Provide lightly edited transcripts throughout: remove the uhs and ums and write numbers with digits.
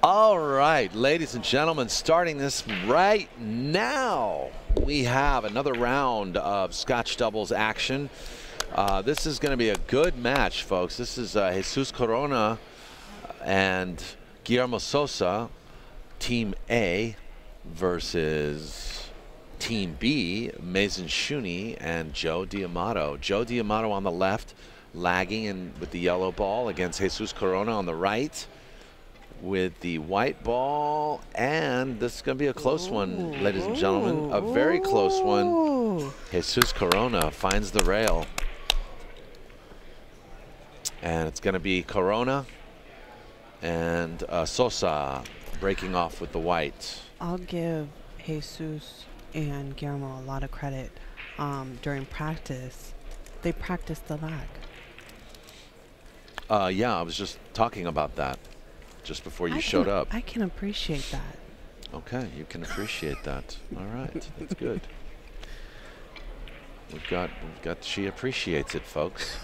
All right, ladies and gentlemen, starting this right now, we have another round of Scotch doubles action. This is going to be a good match, folks. This is Jesus Corona and Guillermo Sosa, Team A, versus Team B, Mason Shooni and Joe DeAmato. Joe DeAmato on the left, lagging in with the yellow ball against Jesus Corona on the right with the white ball, and this is going to be a close one, ladies and gentlemen. A very close one. Jesus Corona finds the rail. And it's going to be Corona and Sosa breaking off with the white. I'll give Jesus and Guillermo a lot of credit. During practice, they practiced the lag. Yeah, I was just talking about that just before you showed up. I can appreciate that. Okay, you can appreciate that. All right, that's good. We've got she appreciates it, folks.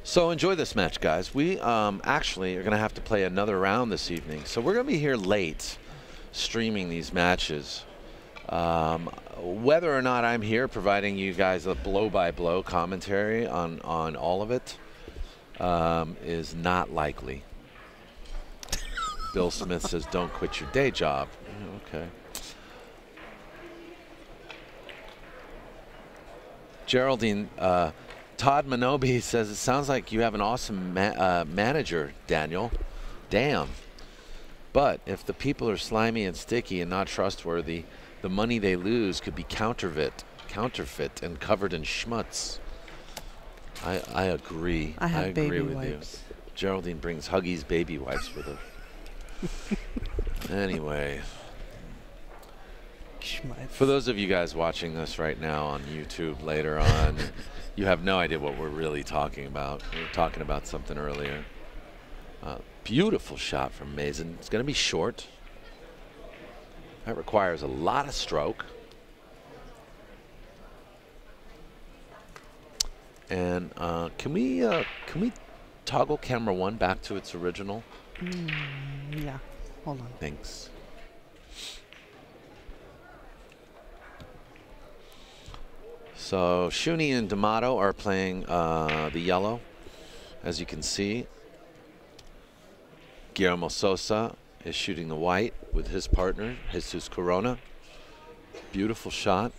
So enjoy this match, guys. We actually are going to have to play another round this evening. So we're going to be here late streaming these matches. Whether or not I'm here providing you guys a blow-by-blow commentary on all of it is not likely. Bill Smith says, don't quit your day job. Okay. Geraldine, Todd Minobi says, it sounds like you have an awesome manager, Daniel. Damn. But if the people are slimy and sticky and not trustworthy, the money they lose could be counterfeit and covered in schmutz. I agree. I have agree baby with wipes. you. Geraldine brings Huggies baby wipes with her. Anyway. Schmutz. For those of you guys watching this right now on YouTube later on, you have no idea what we're really talking about. We were talking about something earlier. Beautiful shot from Mason. It's going to be short. That requires a lot of stroke. And can we toggle camera 1 back to its original? Yeah, hold on. Thanks. So Shooni and DeAmato are playing the yellow, as you can see. Guillermo Sosa is shooting the white with his partner, Jesus Corona. Beautiful shot.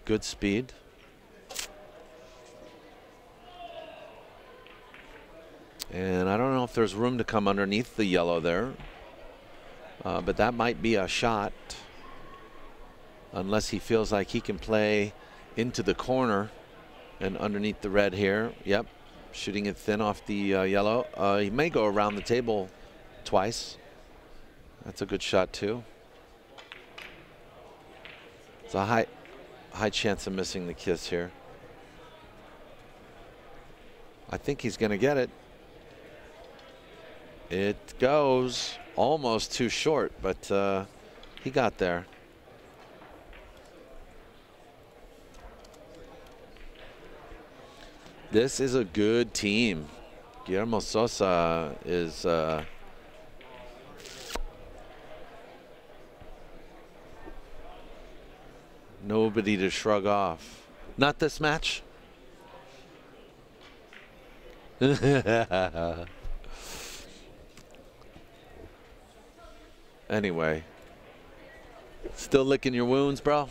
Good speed. And I don't know if there's room to come underneath the yellow there, but that might be a shot. Unless he feels like he can play into the corner and underneath the red here. Yep, shooting it thin off the yellow. He may go around the table twice. That's a good shot too. It's a high chance of missing the kiss here. I think he's going to get it. It goes almost too short, but he got there. This is a good team. Guillermo Sosa is nobody to shrug off. Not this match. Anyway, still licking your wounds, bro?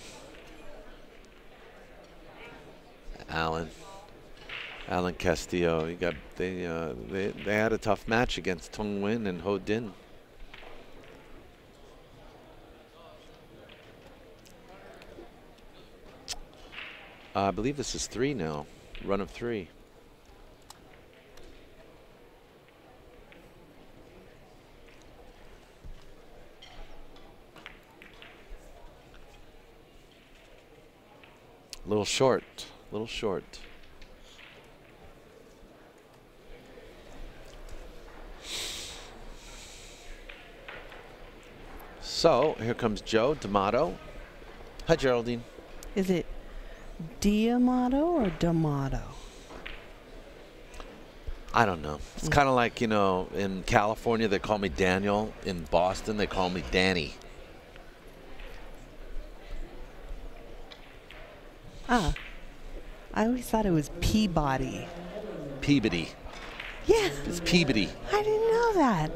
Alan Castillo, they had a tough match against Tung Nguyen and Ho Din. I believe this is 3 now, run of 3. Little short, little short. So here comes Joe DeAmato. Hi, Geraldine. Is it DeAmato or DeAmato? I don't know. It's kind of like, you know, in California they call me Daniel. In Boston they call me Danny. Ah, I always thought it was Peabody. Peabody. Yeah. It's Peabody. I didn't know that.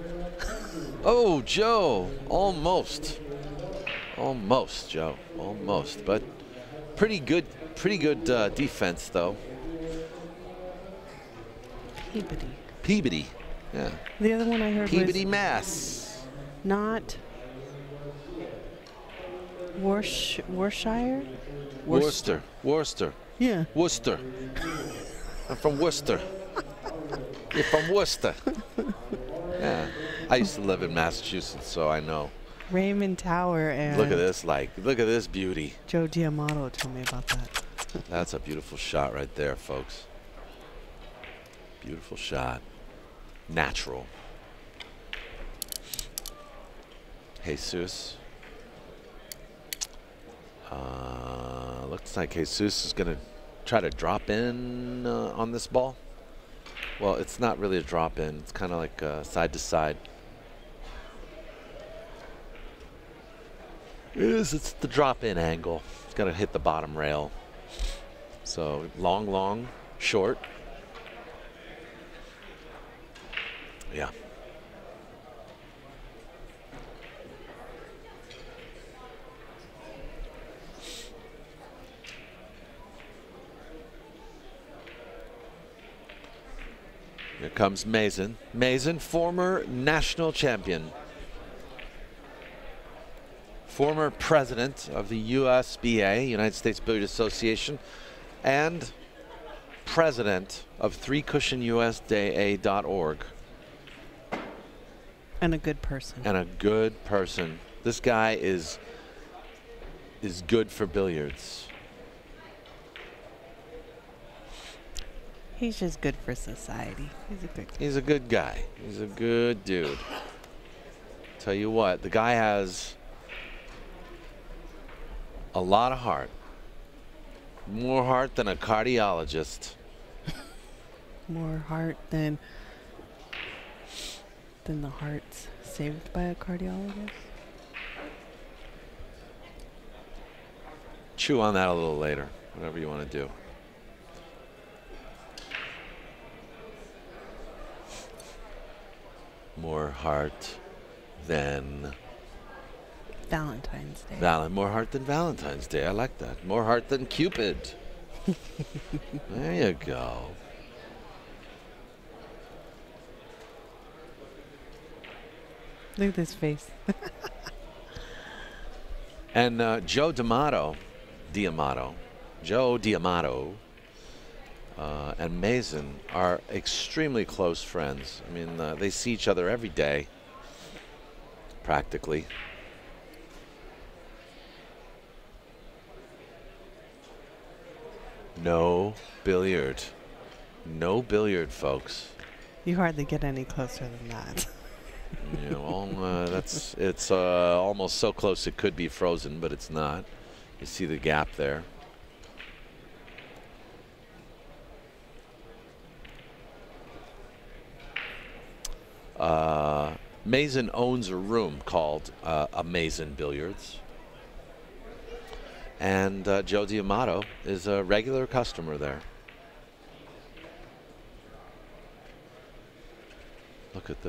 Oh, Joe. Almost. Almost, Joe. Almost. But pretty good defense, though. Peabody. Peabody. Yeah. The other one I heard Peabody, was Mass. not Worcestershire? Worcester. Worcester. Yeah. Worcester. I'm from Worcester. You're from Worcester. Yeah. I used to live in Massachusetts, so I know. Raymond Tower and Look at this, look at this beauty. Joe DeAmato told me about that. That's a beautiful shot right there, folks. Beautiful shot. Natural. Jesus. Looks like Jesus is going to try to drop in on this ball. Well, it's not really a drop in. It's kind of like side to side. It's the drop in angle. It's got to hit the bottom rail. So long, long, short. Yeah. Here comes Mason. Mason, former national champion. Former president of the USBA, United States Billiard Association, and president of 3CushionUSDA.org. And a good person. And a good person. This guy is good for billiards. He's just good for society. He's a good guy. He's a good guy. He's a good dude. Tell you what, the guy has a lot of heart. More heart than a cardiologist. More heart than the hearts saved by a cardiologist. Chew on that a little later, whatever you want to do. More heart than Valentine's Day. More heart than Valentine's Day. I like that. More heart than Cupid. There you go. Look at this face. And Joe DeAmato, Joe DeAmato, and Mason are extremely close friends. I mean, they see each other every day, practically. No billiard. No billiard, folks. You hardly get any closer than that. Yeah, well, it's almost so close it could be frozen, but it's not. You see the gap there. Mason owns a room called Mason Billiards. And Joe DeAmato is a regular customer there. Look at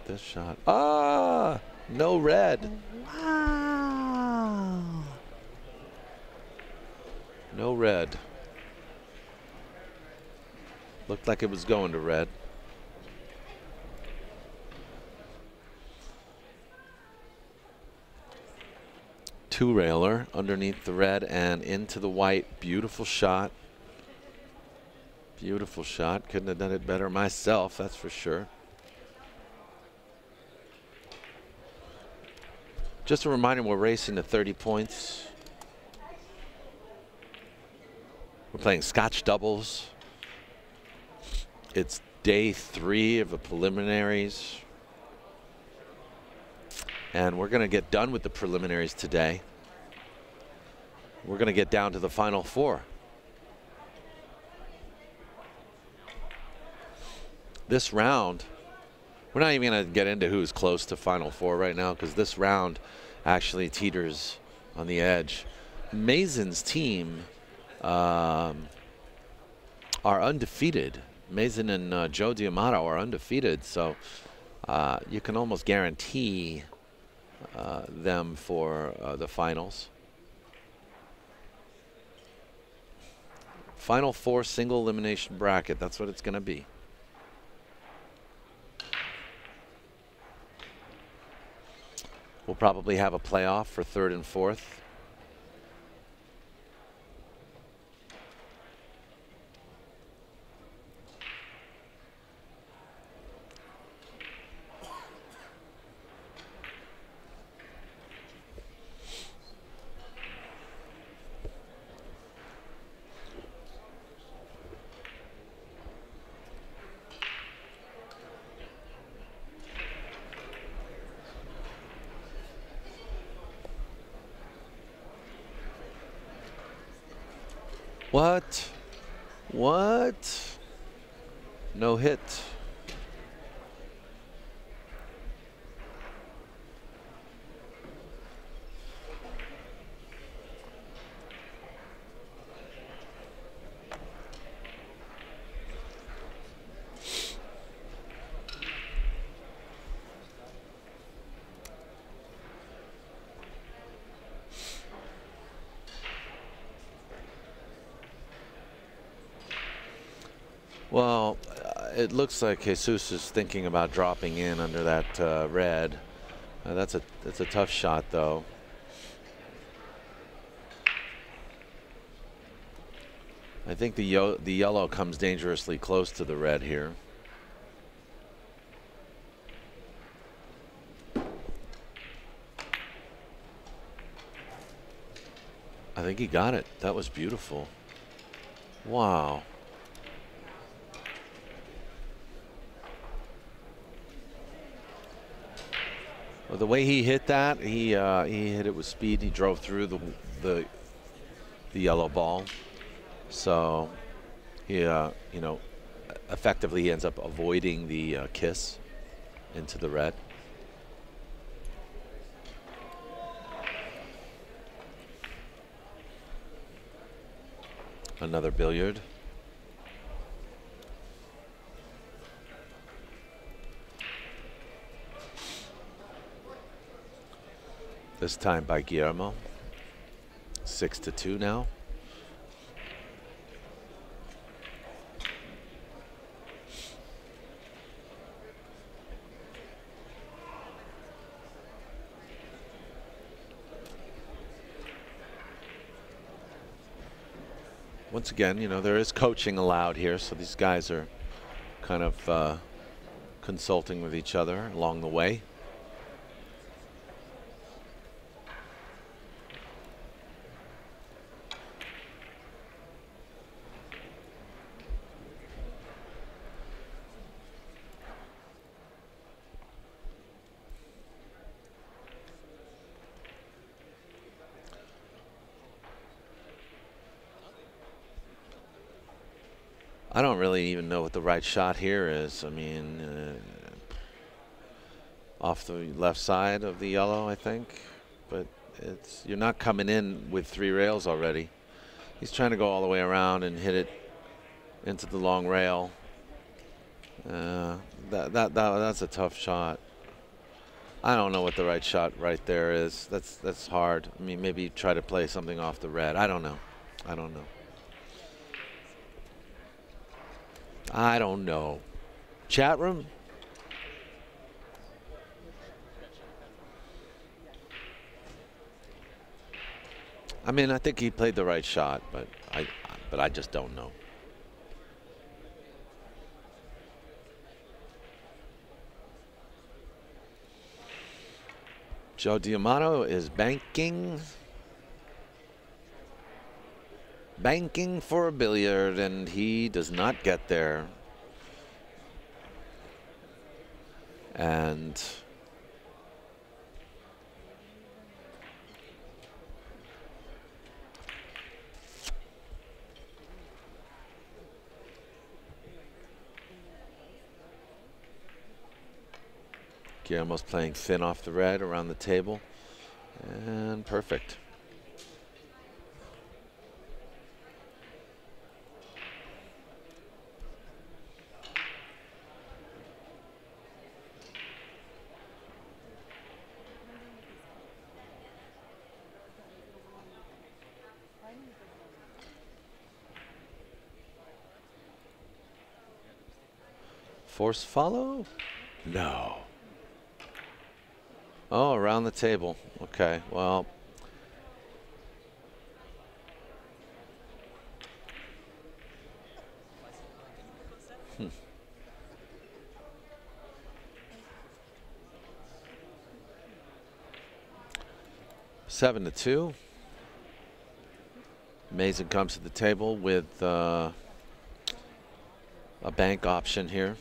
this shot. Ah, no red. Wow. No red. Looked like it was going to red. Two-railer underneath the red and into the white. Beautiful shot. Beautiful shot. Couldn't have done it better myself, that's for sure. Just a reminder, we're racing to 30 points. We're playing Scotch doubles. It's day 3 of the preliminaries. And we're going to get done with the preliminaries today. We're going to get down to the final 4. this round, we're not even going to get into who's close to Final Four right now, because this round actually teeters on the edge. Mazen's team are undefeated. Mazen and Joe DeAmato are undefeated, so you can almost guarantee them for the finals. Final Four single elimination bracket, that's what it's going to be. We'll probably have a playoff for third and fourth. What? What? No hit. Well, it looks like Jesus is thinking about dropping in under that red. That's a tough shot, though. I think the yellow comes dangerously close to the red here. I think he got it. That was beautiful. Wow. Well, the way he hit that, he hit it with speed. He drove through the yellow ball. So he, you know, effectively he ends up avoiding the kiss into the red. Another billiard. This time by Guillermo. 6-2 now. Once again, you know, there is coaching allowed here, so these guys are kind of consulting with each other along the way. I don't really even know what the right shot here is. I mean, off the left side of the yellow, I think. But you're not coming in with 3 rails already. He's trying to go all the way around and hit it into the long rail. That's a tough shot. I don't know what the right shot right there is. That's hard. I mean, maybe try to play something off the red. I don't know. I don't know. I don't know. Chat room? I mean, I think he played the right shot, but I just don't know. Joe DeAmato is banking for a billiard, and he does not get there. And Guillermo's playing thin off the red around the table. And perfect. Force follow? No. Oh, around the table. Okay, well. Hmm. Seven to 2. Mason comes to the table with a bank option here.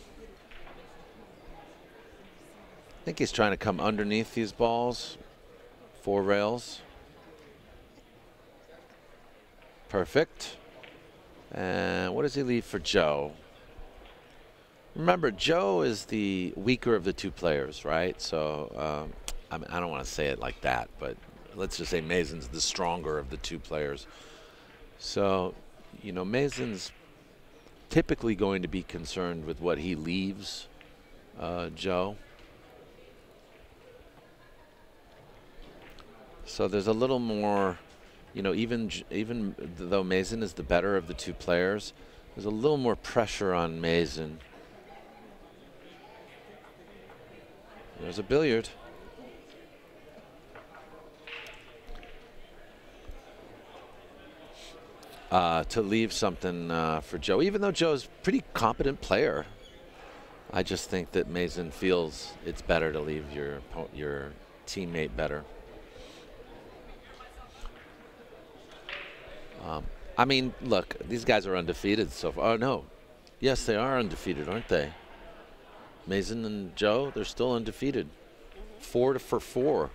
I think he's trying to come underneath these balls. 4 rails. Perfect. And what does he leave for Joe? Remember, Joe is the weaker of the 2 players, right? So I don't want to say it like that, but let's just say Mason's the stronger of the 2 players. So, you know, Mason's typically going to be concerned with what he leaves Joe. So there's a little more, you know, even though Mason is the better of the 2 players, there's a little more pressure on Mason. There's a billiard. To leave something for Joe, even though Joe's a pretty competent player. I just think that Mason feels it's better to leave your teammate better. I mean, look, these guys are undefeated so far. Oh, no. Yes, they are undefeated, aren't they? Mason and Joe, they're still undefeated. 4 for 4.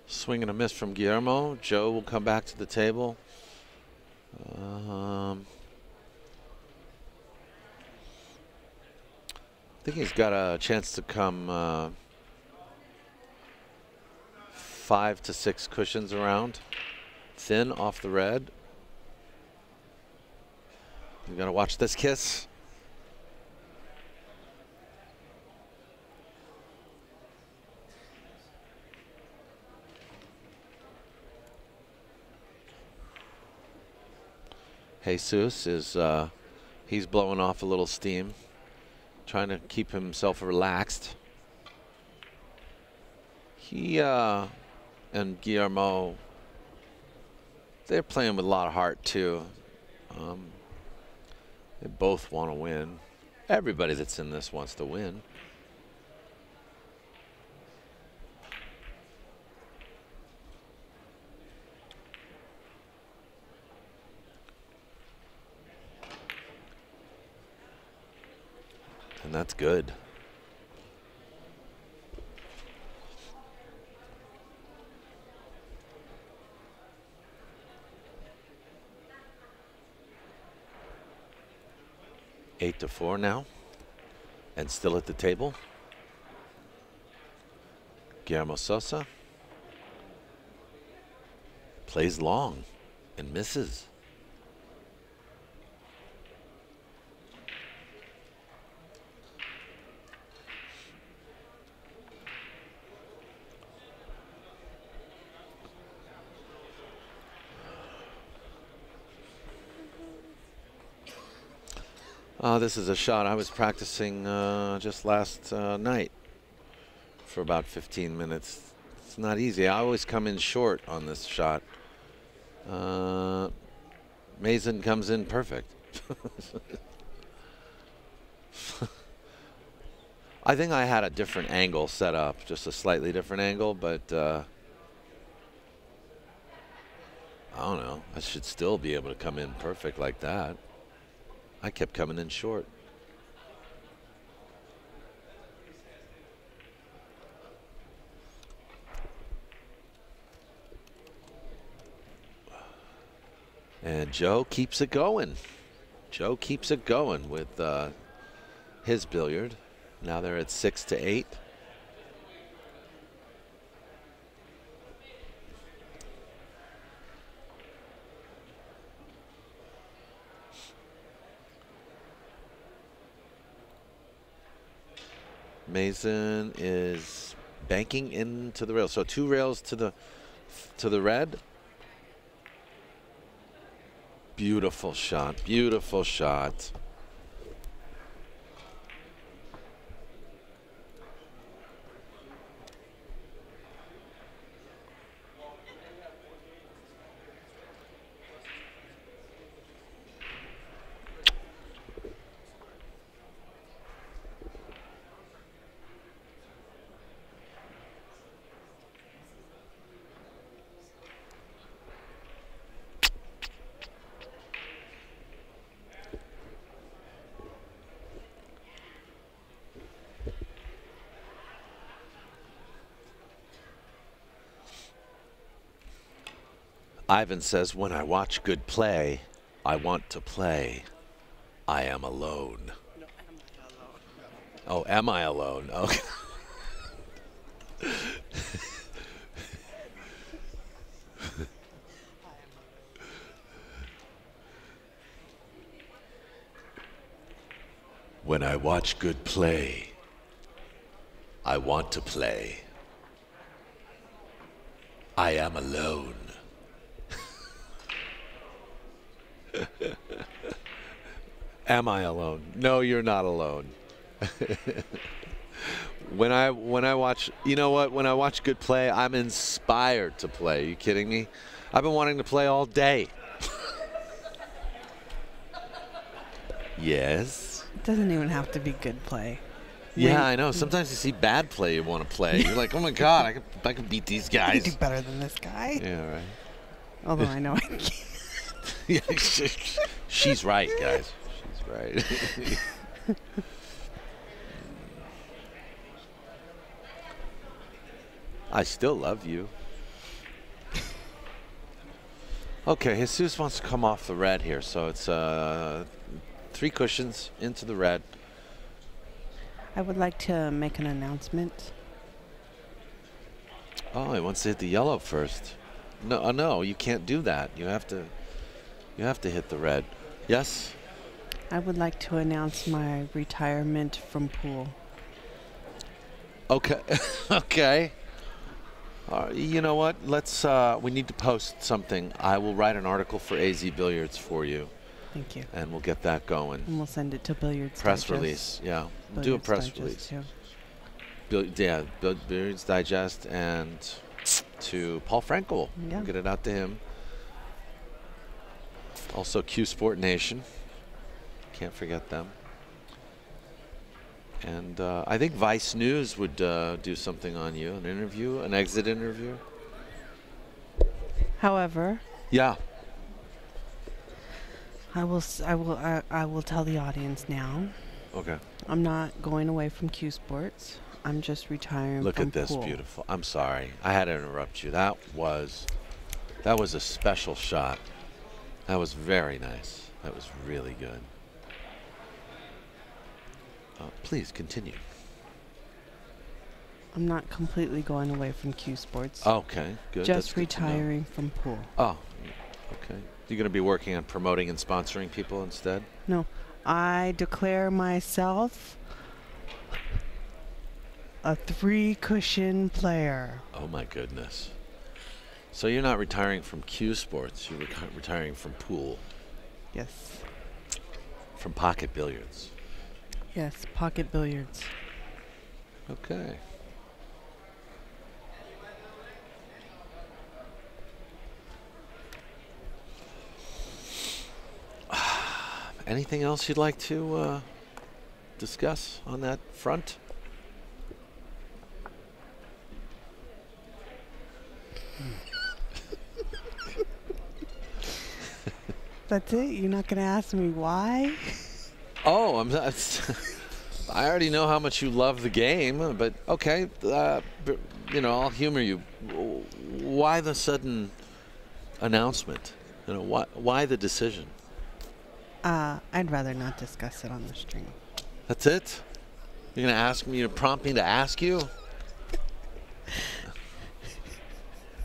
Swing and a miss from Guillermo. Joe will come back to the table. I think he's got a chance to come 5 to 6 cushions around. Thin off the red. You gotta watch this kiss. Jesus is he's blowing off a little steam, trying to keep himself relaxed. He and Guillermo, they're playing with a lot of heart too. They both want to win. Everybody that's in this wants to win. And that's good. Eight to 4 now, and still at the table. Guillermo Sosa plays long and misses. This is a shot I was practicing just last night for about 15 minutes. It's not easy. I always come in short on this shot. Mason comes in perfect. I think I had a different angle set up, just a slightly different angle, but I don't know. I should still be able to come in perfect like that. I kept coming in short. And Joe keeps it going. Joe keeps it going with his billiard. Now they're at 6-8. Mason is banking into the rail. So 2 rails to the red. Beautiful shot. Beautiful shot. Ivan says, when I watch good play, I want to play. I am alone. No, am I alone? Oh, am I alone? Okay. When I watch good play, I want to play. I am alone. Am I alone? No, you're not alone. When I watch, you know what? When I watch good play, I'm inspired to play. Are you kidding me? I've been wanting to play all day. Yes. It doesn't even have to be good play. Yeah, I know. Sometimes you see bad play you want to play. You're like, oh my God, I can beat these I guys. can do better than this guy. Yeah, right. Although I know I can't. Yeah, she's right, guys. She's right. I still love you. Okay, Jesus wants to come off the red here, so it's 3 cushions into the red. I would like to make an announcement. Oh, he wants to hit the yellow first. No, no, you can't do that. You have to hit the red. Yes? I would like to announce my retirement from pool. Okay. Okay. You know what? Let's. We need to post something. I will write an article for AZ Billiards for you. Thank you. And we'll get that going. And we'll send it to Billiards Press Digest. release. Yeah. We'll do a Billiards press Digest release. too. Yeah. Billiards Digest and to Paul Frankel. Yeah. We'll get it out to him. Also Q Sport Nation. Can't forget them. And I think Vice News would do something on you, an interview, an exit interview. However, Yeah. I will tell the audience now. Okay. I'm not going away from Q Sports. I'm just retiring Look from at this, pool. beautiful. I'm sorry, I had to interrupt you. That was a special shot. That was very nice. That was really good. Please continue. I'm not completely going away from Q Sports. Okay, good. Just That's good to know. retiring from pool. Oh, okay. You're going to be working on promoting and sponsoring people instead? No, I declare myself a 3-cushion player. Oh my goodness. So you're not retiring from Q Sports, you're retiring from pool. Yes. from Pocket Billiards. Yes, Pocket Billiards. Okay. Anything else you'd like to discuss on that front? That's it? You're not going to ask me why? Oh, I already know how much you love the game, but okay, you know, I'll humor you. Why the sudden announcement? You know, why the decision? I'd rather not discuss it on the stream. That's it? You're going to ask me, you're prompt me to ask you?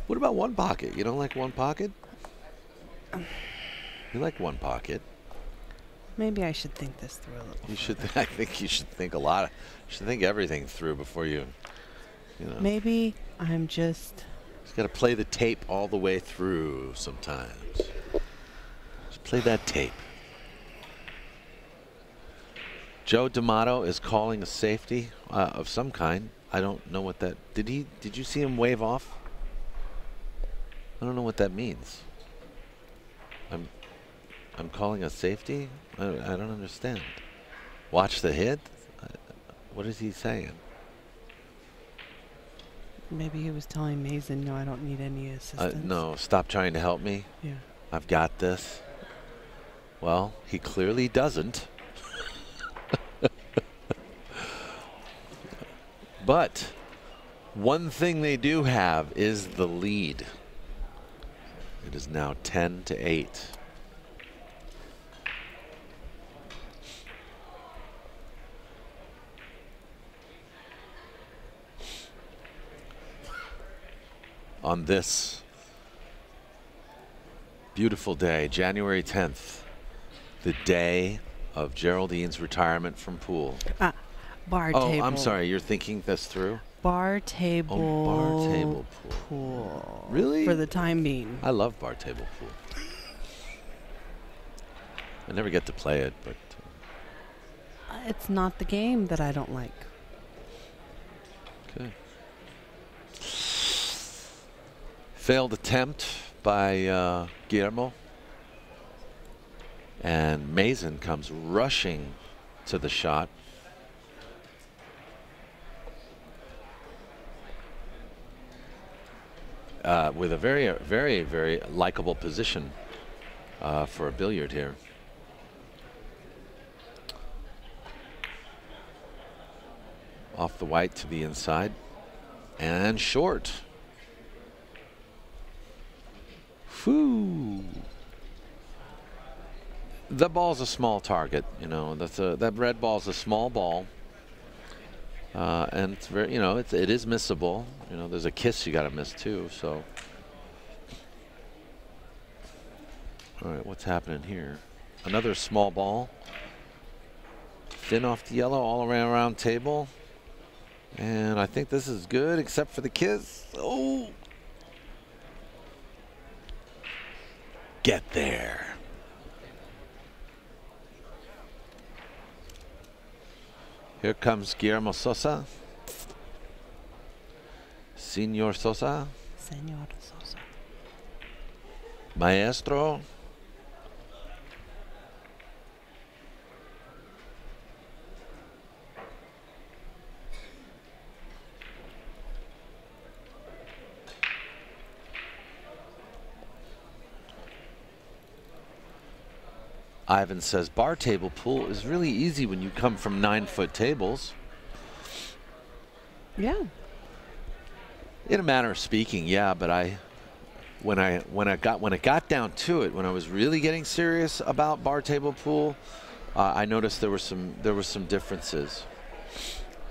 What about One Pocket? You don't like One Pocket? You like One Pocket. Maybe I should think this through a little. You should. I think you should think a lot. You should think everything through before you know. Maybe I'm just. Just got to play the tape all the way through sometimes. Just play that tape. Joe DeAmato is calling a safety of some kind. I don't know what that. Did you see him wave off? I don't know what that means. I'm calling a safety? I don't understand. Watch the hit? What is he saying? Maybe he was telling Mason, no, I don't need any assistance. No, stop trying to help me. Yeah. I've got this. Well, he clearly doesn't. But one thing they do have is the lead. It is now 10-8. On this beautiful day, January 10th, the day of Geraldine's retirement from pool. Bar Oh, table. I'm sorry. You're thinking this through? Bar table. Oh, bar table pool. Really? For the time being. I love bar table pool. I never get to play it, but It's not the game that I don't like. okay. Failed attempt by Guillermo. And Mason comes rushing to the shot. With a very, very, very likable position for a billiard here. Off the white to the inside. And short. Whew. The ball's a small target, you know. That red ball's a small ball. And it's very, you know, it is missable. You know, there's a kiss you got to miss too. So, all right, what's happening here? Another small ball, thin off the yellow, all around table, and I think this is good except for the kiss. Oh, get there. Here comes Guillermo Sosa. Senor Sosa. Senor Sosa. Maestro. Ivan says bar table pool is really easy when you come from 9-foot tables. Yeah. In a manner of speaking, yeah, but when it got down to it, when I was really getting serious about bar table pool, I noticed there were some differences,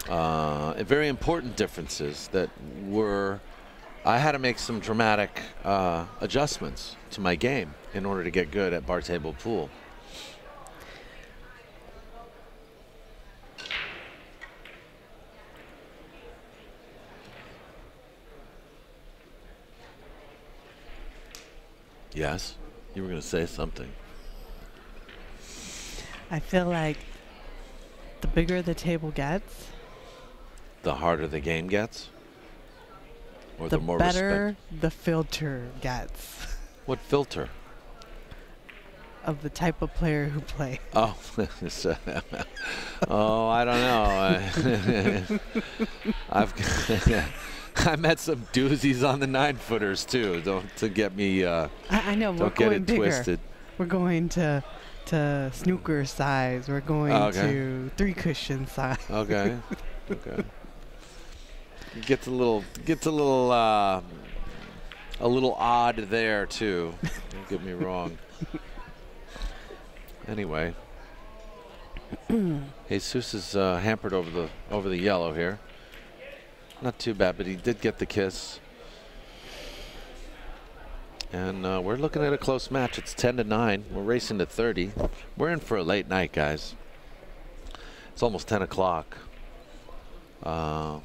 very important differences that were. I had to make some dramatic adjustments to my game in order to get good at bar table pool. Yes, you were going to say something. I feel like the bigger the table gets, The harder the game gets? Or the more better respect? the filter gets What filter? of the type of player who play. Oh, oh, I don't know. I met some doozies on the 9-footers too. Don't to get me. I know, we're Don't get going it bigger. twisted. We're going to snooker size. We're going Okay. to 3-cushion size. Okay. Okay. It gets a little odd there too. Don't get me wrong. Anyway, Jesus is hampered over the yellow here. Not too bad, but he did get the kiss. And we're looking at a close match. It's 10-9. We're racing to 30. We're in for a late night, guys. It's almost 10 o'clock. Our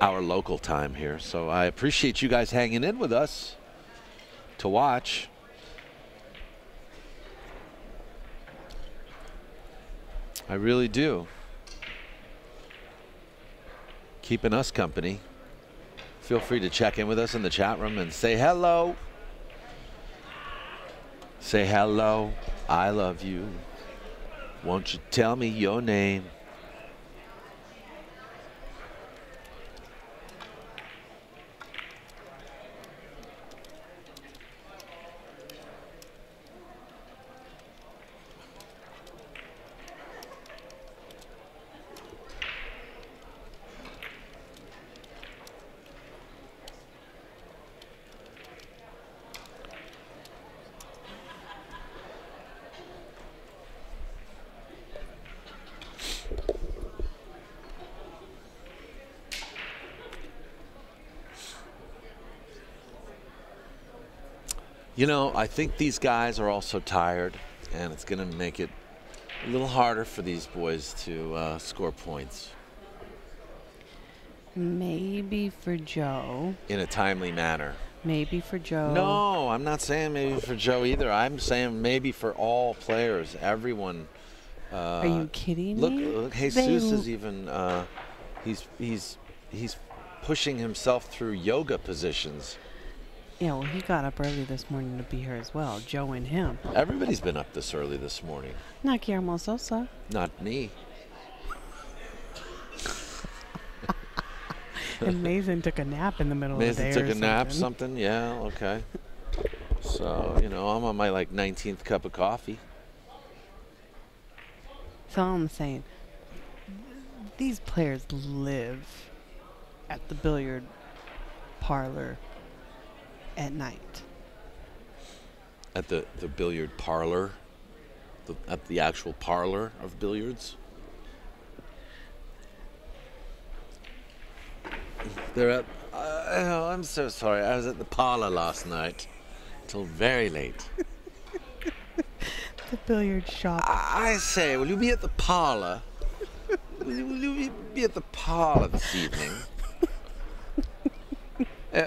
local time here. So I appreciate you guys hanging in with us to watch. I really do. Keeping us company. Feel free to check in with us in the chat room and say hello. Say hello. I love you. Won't you tell me your name? You know, I think these guys are also tired, and it's going to make it a little harder for these boys to score points Maybe for Joe. in a timely manner. Maybe for Joe. No, I'm not saying maybe for Joe either. I'm saying maybe for all players, everyone. Are you kidding Look, me? look, Jesus is even he's pushing himself through yoga positions. Yeah, well, he got up early this morning to be here as well. Joe and him. Everybody's been up this early this morning. Not Guillermo Sosa. Not me. And Mason took a nap in the middle of the Mason day. took or a nap, something. something. Yeah, okay. So, you know, I'm on my like 19th cup of coffee. So I'm saying, these players live at the billiard parlor at night. At the billiard parlor? At the actual parlor of billiards? They're at, oh, I'm so sorry. I was at the parlor last night till very late. The billiard shop. I say, will you be at the parlor? Will you be at the parlor this evening?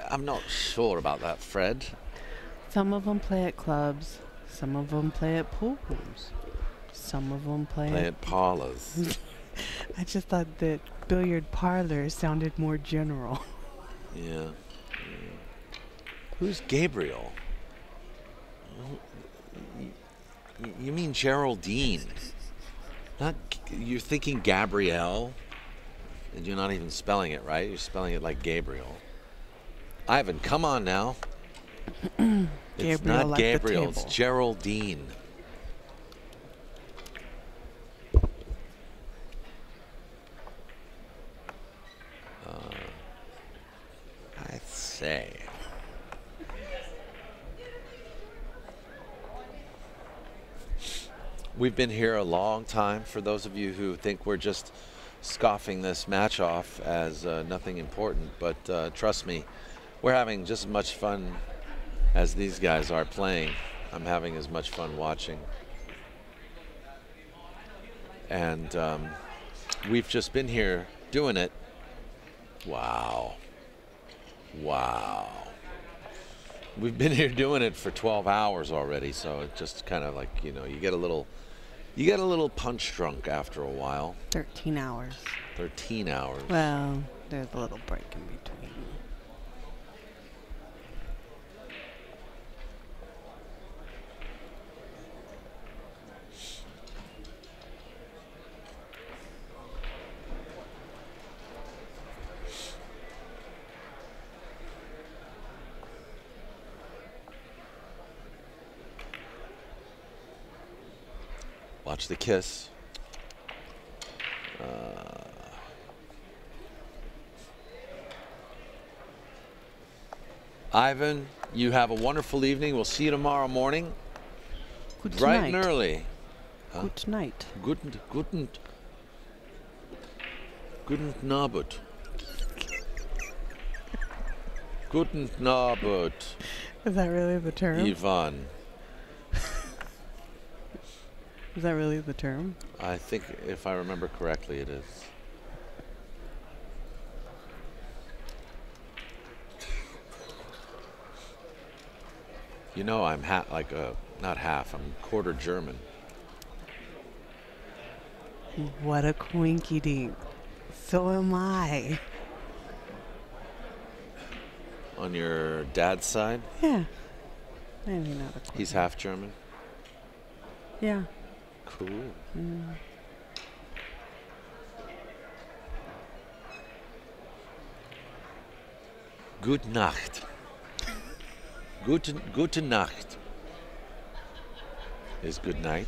I'm not sure about that, Fred. Some of them play at clubs. Some of them play at pool rooms. Some of them play At parlors. I just thought that billiard parlor sounded more general. Yeah. Who's Gabriel? You mean Geraldine? Not. You're thinking Gabrielle, and you're not even spelling it right. You're spelling it like Gabriel. Ivan, come on now. It's Gabriel not like the Gabriel. It's table. Geraldine. I say. We've been here a long time. For those of you who think we're just scoffing this match off as nothing important, but trust me, we're having just as much fun as these guys are playing. I'm having as much fun watching. And we've just been here doing it. Wow. Wow. We've been here doing it for 12 hours already, so it just kind of like, you know, you get a little punch drunk after a while. 13 hours. 13 hours. Well, there's a little break in between. Watch the kiss. Ivan, you have a wonderful evening. We'll see you tomorrow morning. Good Bright night. and early. Good night. Guten Abend. Guten Abend, Is that really the term? Ivan. Is that really the term? I think, if I remember correctly, it is. You know, I'm not half, I'm quarter German. What a quinky dink. So am I. On your dad's side? Yeah. I didn't know the He's half German? Yeah. Cool. Mm. Gute Nacht. Gute Nacht is good night.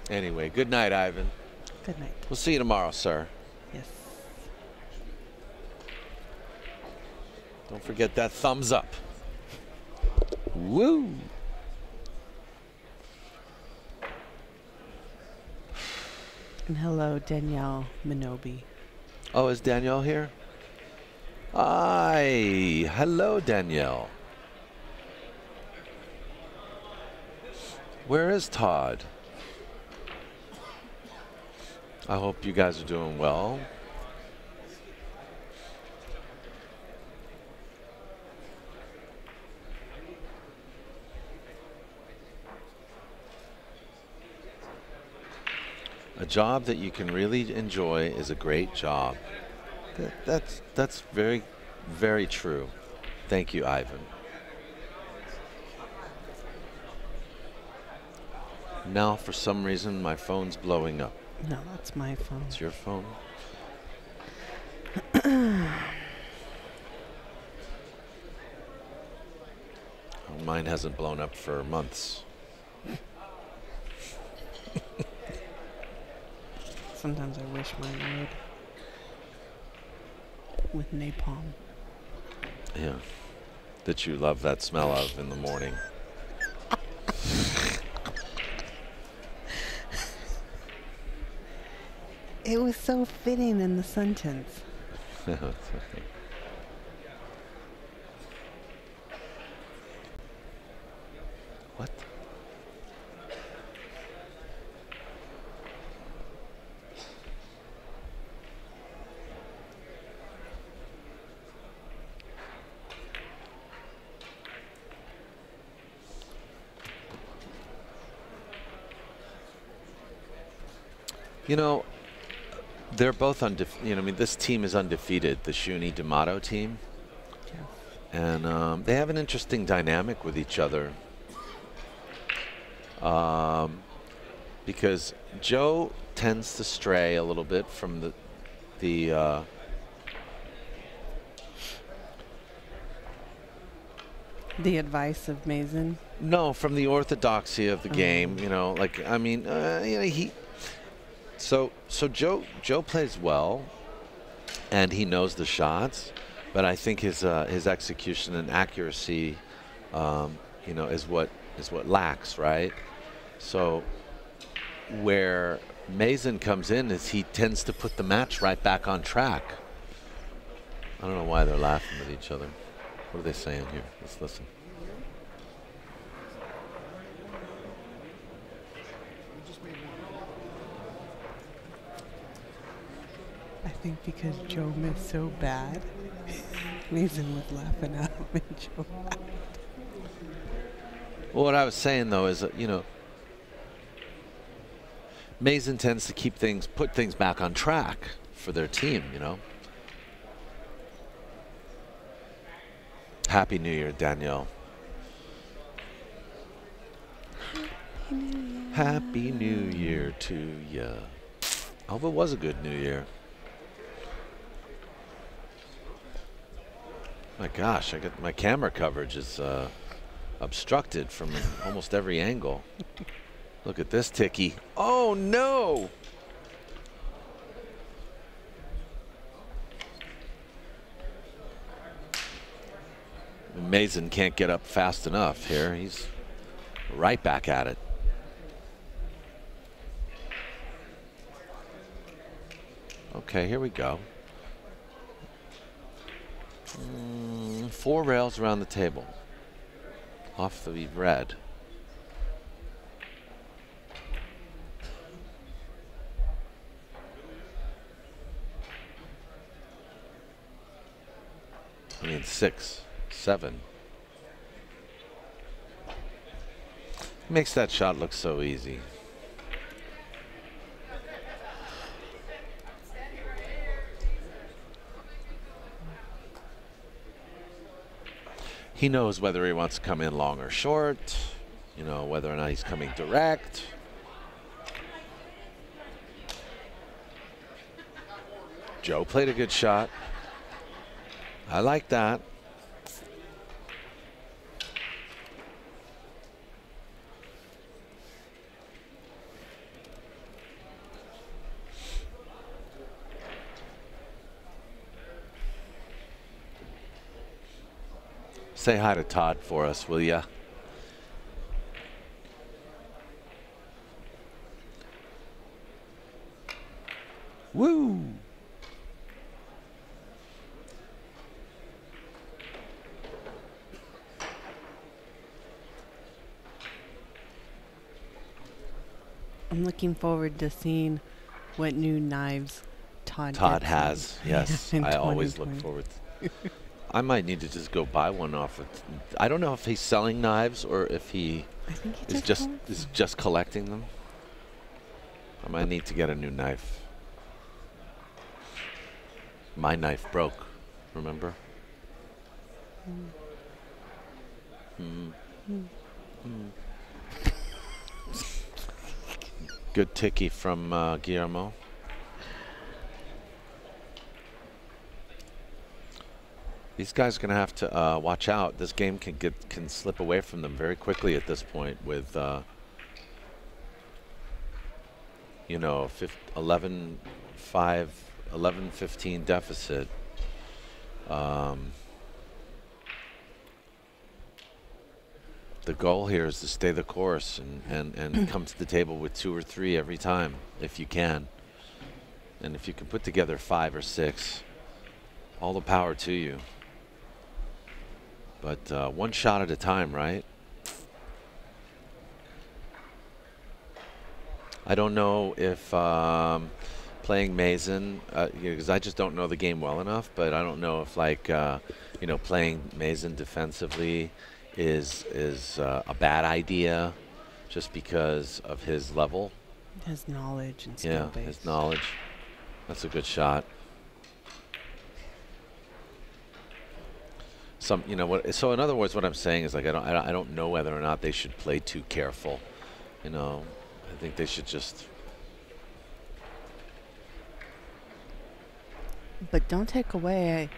Anyway, good night, Ivan. Good night. We'll see you tomorrow, sir. Yes. Don't forget that thumbs up. Woo! And hello, Danielle Minobi. Oh, is Danielle here? Hi. Hello, Danielle. Where is Todd? I hope you guys are doing well. A job that you can really enjoy is a great job. That's very, very true. Thank you, Ivan. Now, for some reason, my phone's blowing up. No, that's my phone. It's your phone? Mine hasn't blown up for months. Sometimes I wish mine would. With napalm. Yeah. That you love that smell of in the morning. It was so fitting in the sentence. What? You know, they're both undefeated. You know, I mean, this team is undefeated, the Shooni DeAmato team. Yeah. And they have an interesting dynamic with each other. Because Joe tends to stray a little bit from the advice of Mason? No, from the orthodoxy of the game. You know, like, I mean, you know, So Joe plays well, and he knows the shots, but I think his execution and accuracy, you know, is what lacks, right? So where Mason comes in is he tends to put the match right back on track. I don't know why they're laughing at each other. What are they saying here? Let's listen. I think because Joe missed so bad, Mason was laughing at him and Joe laughed. Well, what I was saying though is, you know, Mason tends to put things back on track for their team, you know. Happy New Year, Danielle. Happy New Year to ya. I hope it was a good New Year. My gosh, my camera coverage is obstructed from almost every angle. Look at this ticky. Oh no! Mason can't get up fast enough here. He's right back at it. Okay, here we go. 4 rails around the table. Off the red. I mean 6, 7. Makes that shot look so easy. He knows whether he wants to come in long or short, you know, whether or not he's coming direct. Joe played a good shot. I like that. Say hi to Todd for us, will ya? Woo! I'm looking forward to seeing what new knives Todd has. Yes, I always look forward to. I might need to just go buy one off of. I don't know if he's selling knives or if he is just collecting them. I might need to get a new knife. My knife broke, remember? Good ticky from Guillermo. These guys are going to have to watch out. This game can slip away from them very quickly at this point with, you know, 11-5, 11-15 deficit. The goal here is to stay the course and come to the table with 2 or 3 every time if you can. And if you can put together 5 or 6, all the power to you. But one shot at a time, right? I don't know if playing Mason, because I just don't know the game well enough, but I don't know if, like, you know, playing Mason defensively is a bad idea just because of his level. His knowledge and skill base. His knowledge. That's a good shot. You know what? So in other words, what I'm saying is, like, I don't know whether or not they should play too careful. You know, I think they should just. But don't take away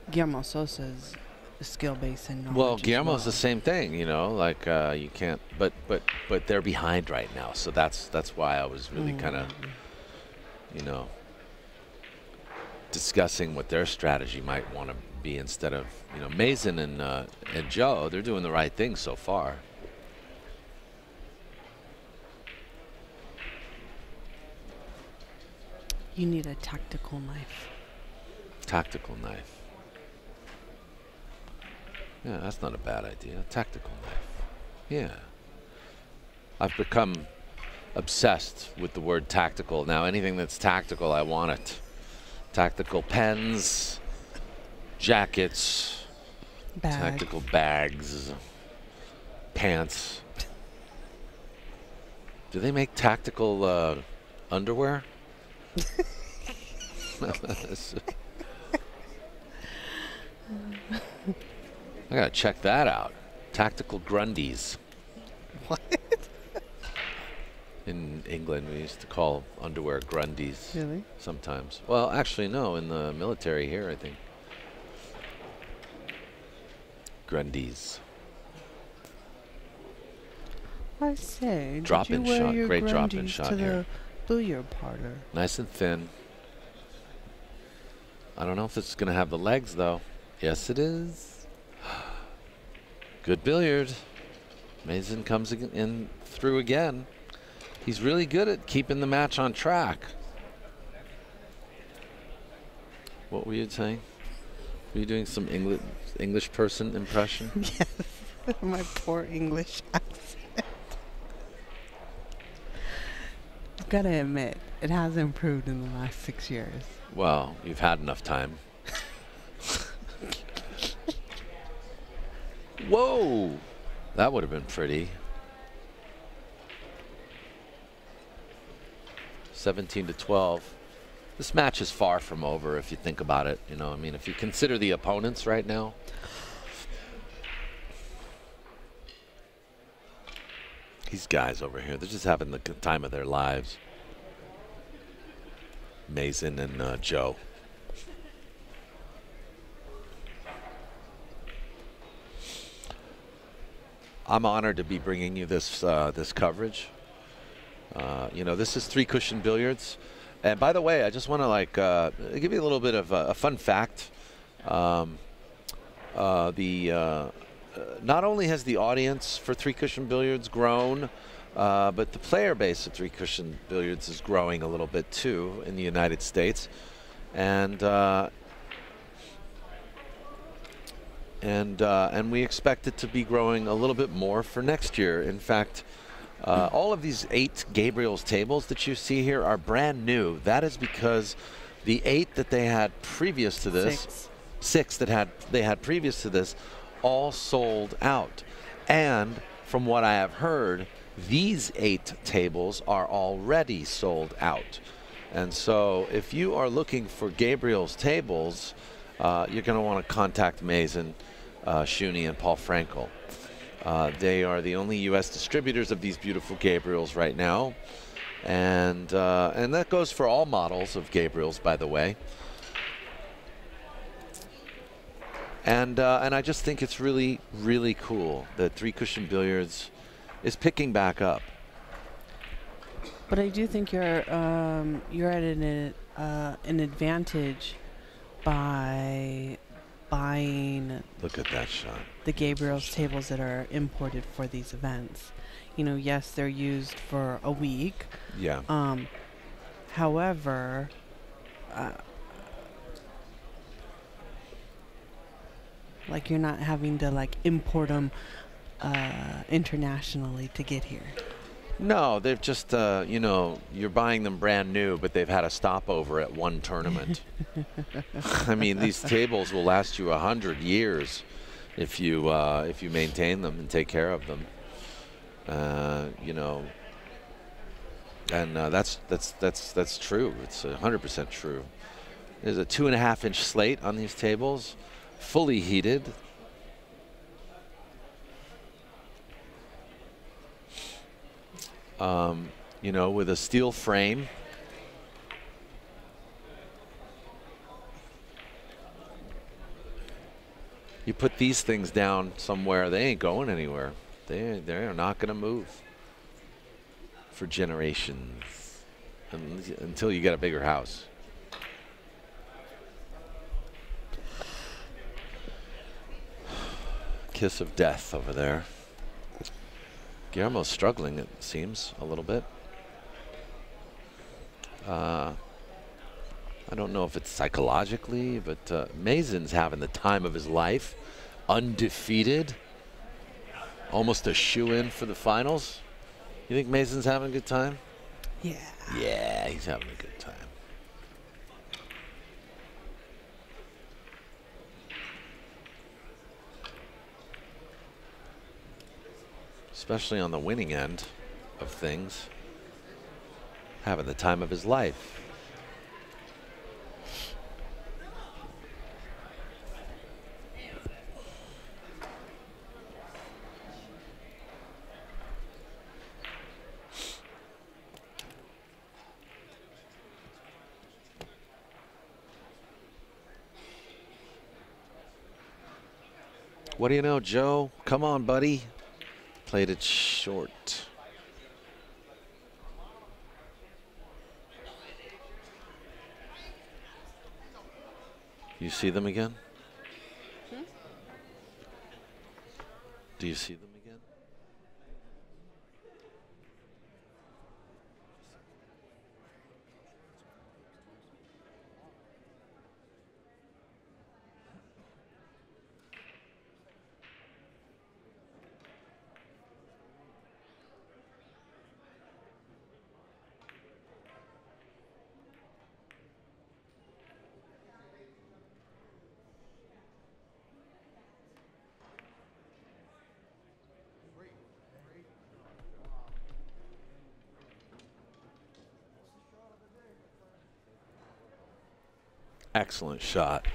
Guillermo Sosa's skill base and knowledge. Well, Guillermo's the same thing. You know, like you can't. But they're behind right now, so that's why I was really kind of, you know, discussing what their strategy might want to be instead of, you know, Mason and Joe. They're doing the right thing so far. You need a tactical knife. Tactical knife. Yeah, that's not a bad idea. Tactical knife. Yeah. I've become obsessed with the word tactical. Now anything that's tactical, I want it. Tactical pens, jackets, tactical bags, pants. Do they make tactical underwear? I gotta check that out. Tactical Grundies. What? In England, we used to call underwear Grundies. Really? Sometimes. Well, actually, no. In the military here, I think. Grundies. I say, Drop-in shot. Great drop-in shot to here. the billiard parlor? Nice and thin. I don't know if it's going to have the legs, though. Yes, it is. Good billiard. Mason comes in through again. He's really good at keeping the match on track. What were you saying? Were you doing some English person impression? Yes, my poor English accent. I've got to admit, it has improved in the last 6 years. Well, you've had enough time. Whoa! That would have been pretty. 17-12. This match is far from over if you think about it. You know, I mean, if you consider the opponents right now. These guys over here, they're just having the good time of their lives. Mason and Joe. I'm honored to be bringing you this this coverage. You know, this is 3-cushion billiards. And by the way, I just want to give you a little bit of a fun fact. Not only has the audience for 3-cushion billiards grown, but the player base of 3-cushion billiards is growing a little bit too in the United States, and we expect it to be growing a little bit more for next year. In fact, all of these 8 Gabriel's tables that you see here are brand new. That is because the 8 that they had previous to this, 6 that they had previous to this, all sold out. And from what I have heard, these 8 tables are already sold out. And so if you are looking for Gabriel's tables, you're going to want to contact Mason, Shooni, and Paul Frankel. They are the only U.S. distributors of these beautiful Gabriels right now. And that goes for all models of Gabriels, by the way. And I just think it's really, really cool that 3-cushion billiards is picking back up. But I do think you're at an advantage by buying. Look at that shot. The Gabriel's tables that are imported for these events. You know, yes, they're used for a week. Yeah. However, like you're not having to import them internationally to get here. No, they've just, you know, you're buying them brand new, but they've had a stopover at one tournament. I mean, these tables will last you 100 years if you maintain them and take care of them. You know, and that's true. It's 100% true. There's a 2.5-inch slate on these tables, fully heated. You know, with a steel frame. You put these things down somewhere, they ain't going anywhere. They're not going to move for generations until you get a bigger house. Kiss of death over there. Guillermo's struggling, it seems, a little bit. I don't know if it's psychologically, but Mason's having the time of his life. Undefeated. Almost a shoe-in for the finals. You think Mason's having a good time? Yeah. Yeah, he's having a good time. especially on the winning end of things. Having the time of his life. What do you know, Joe? Come on, buddy. Played it short. You see them again? Hmm? Do you see them again? Excellent shot.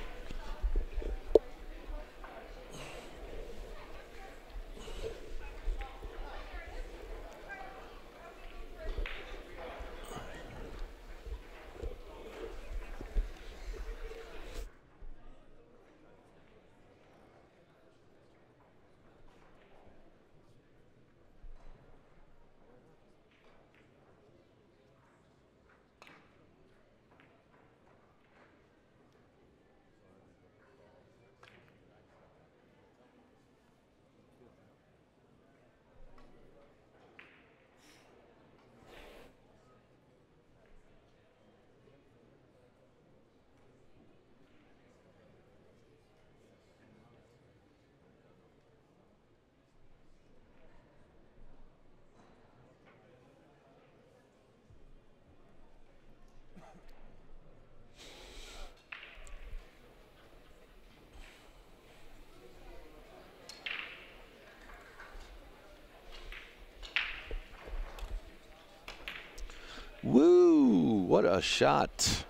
Woo! What a shot.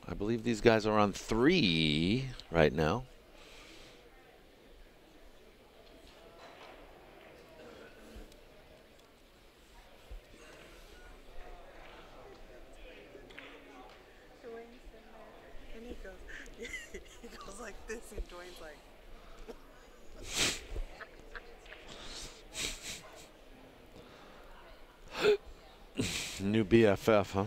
I believe these guys are on 3 right now. And he goes, he goes like this, and Dwayne's like. New BFF, huh?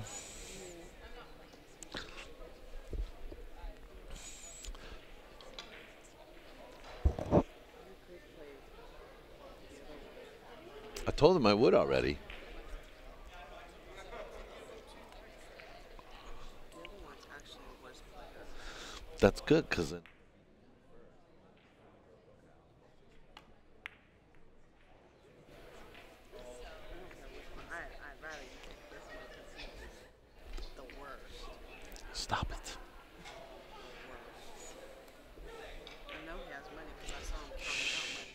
I told him I would already. That's good, because then I'd rather you take this one because he's the worst. stop it. I know he has money because I saw him counting out money.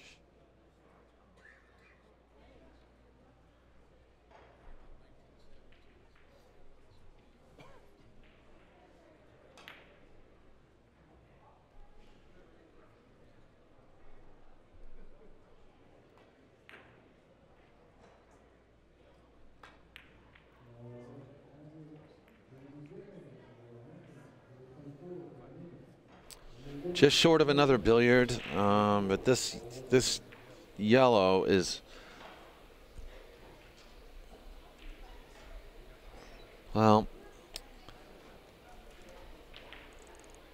Just short of another billiard, but this yellow is, well,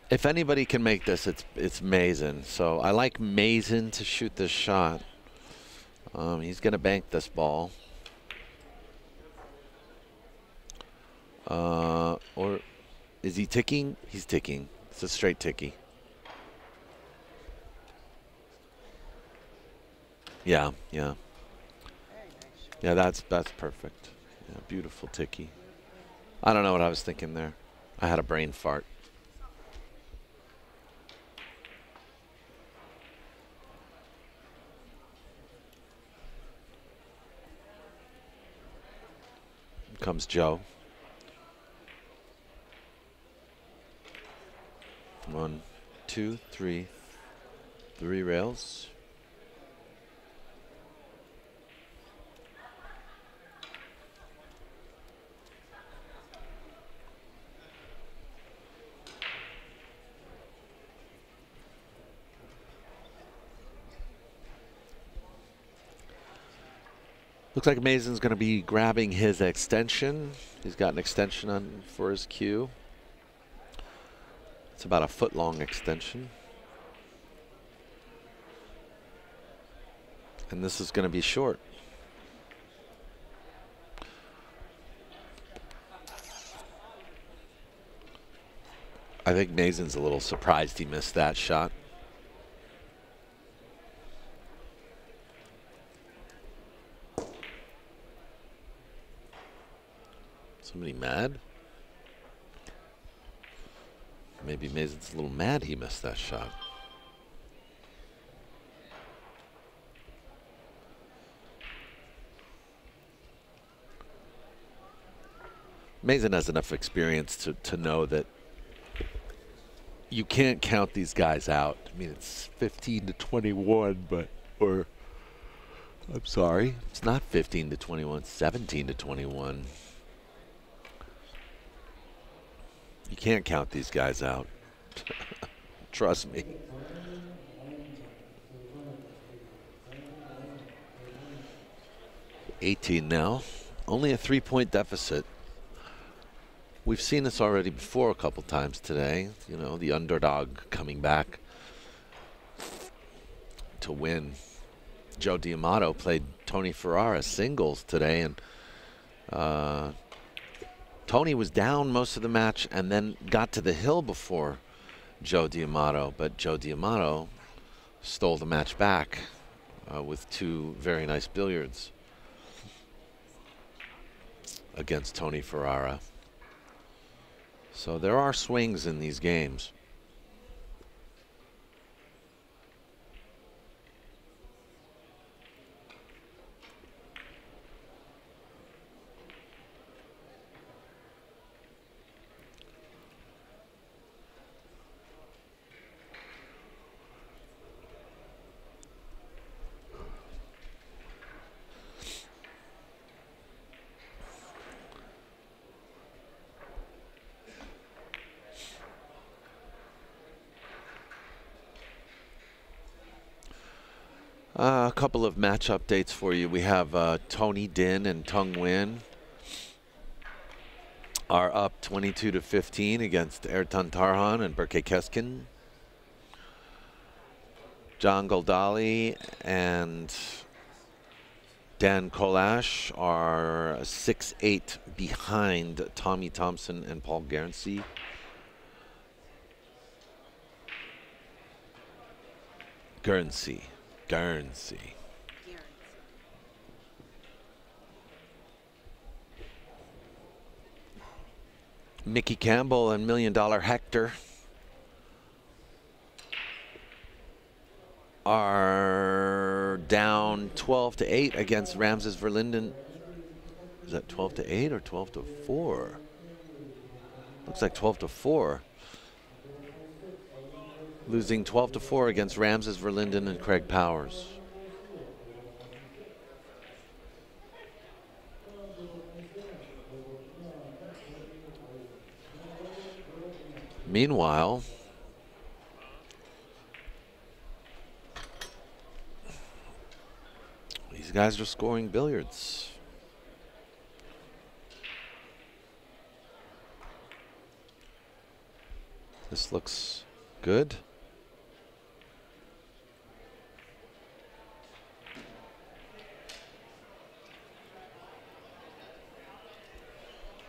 if anybody can make this, it's Mason. So I like Mason to shoot this shot. He's gonna bank this ball, or is he ticking? He's ticking. It's a straight ticky. Yeah, yeah. Yeah, that's perfect. Yeah, beautiful ticky. I don't know what I was thinking there. I had a brain fart. Here comes Joe. 1, 2, 3, 3 rails. Looks like Mason's going to be grabbing his extension. He's got an extension on for his cue. It's about a foot-long extension. And this is going to be short. I think Mason's a little surprised he missed that shot. Somebody mad? Maybe Mason's a little mad he missed that shot. Mason has enough experience to know that you can't count these guys out. I mean, it's 15 to 21, but, or, I'm sorry, it's not 15 to 21, 17 to 21. You can't count these guys out. Trust me. 18 now. Only a 3-point deficit. We've seen this already before a couple times today. You know, the underdog coming back to win. Joe DeAmato played Tony Ferrara singles today, and Tony was down most of the match and then got to the hill before Joe DeAmato, but Joe DeAmato stole the match back with 2 very nice billiards against Tony Ferrara. So there are swings in these games. A couple of match updates for you. We have Tony Din and Tung Nguyen are up 22 to 15 against Ertan Tarhan and Berke Keskin. John Goldali and Dan Kolash are 6-8 behind Tommy Thompson and Paul Guernsey. Guernsey. Mickey Campbell and $1 Million Hector are down 12 to 8 against Ramses Verlinden. Is that 12 to 8 or 12 to 4? Looks like 12 to 4. Losing 12 to 4 against Ramses Verlinden and Craig Powers. Meanwhile, these guys are scoring billiards. This looks good.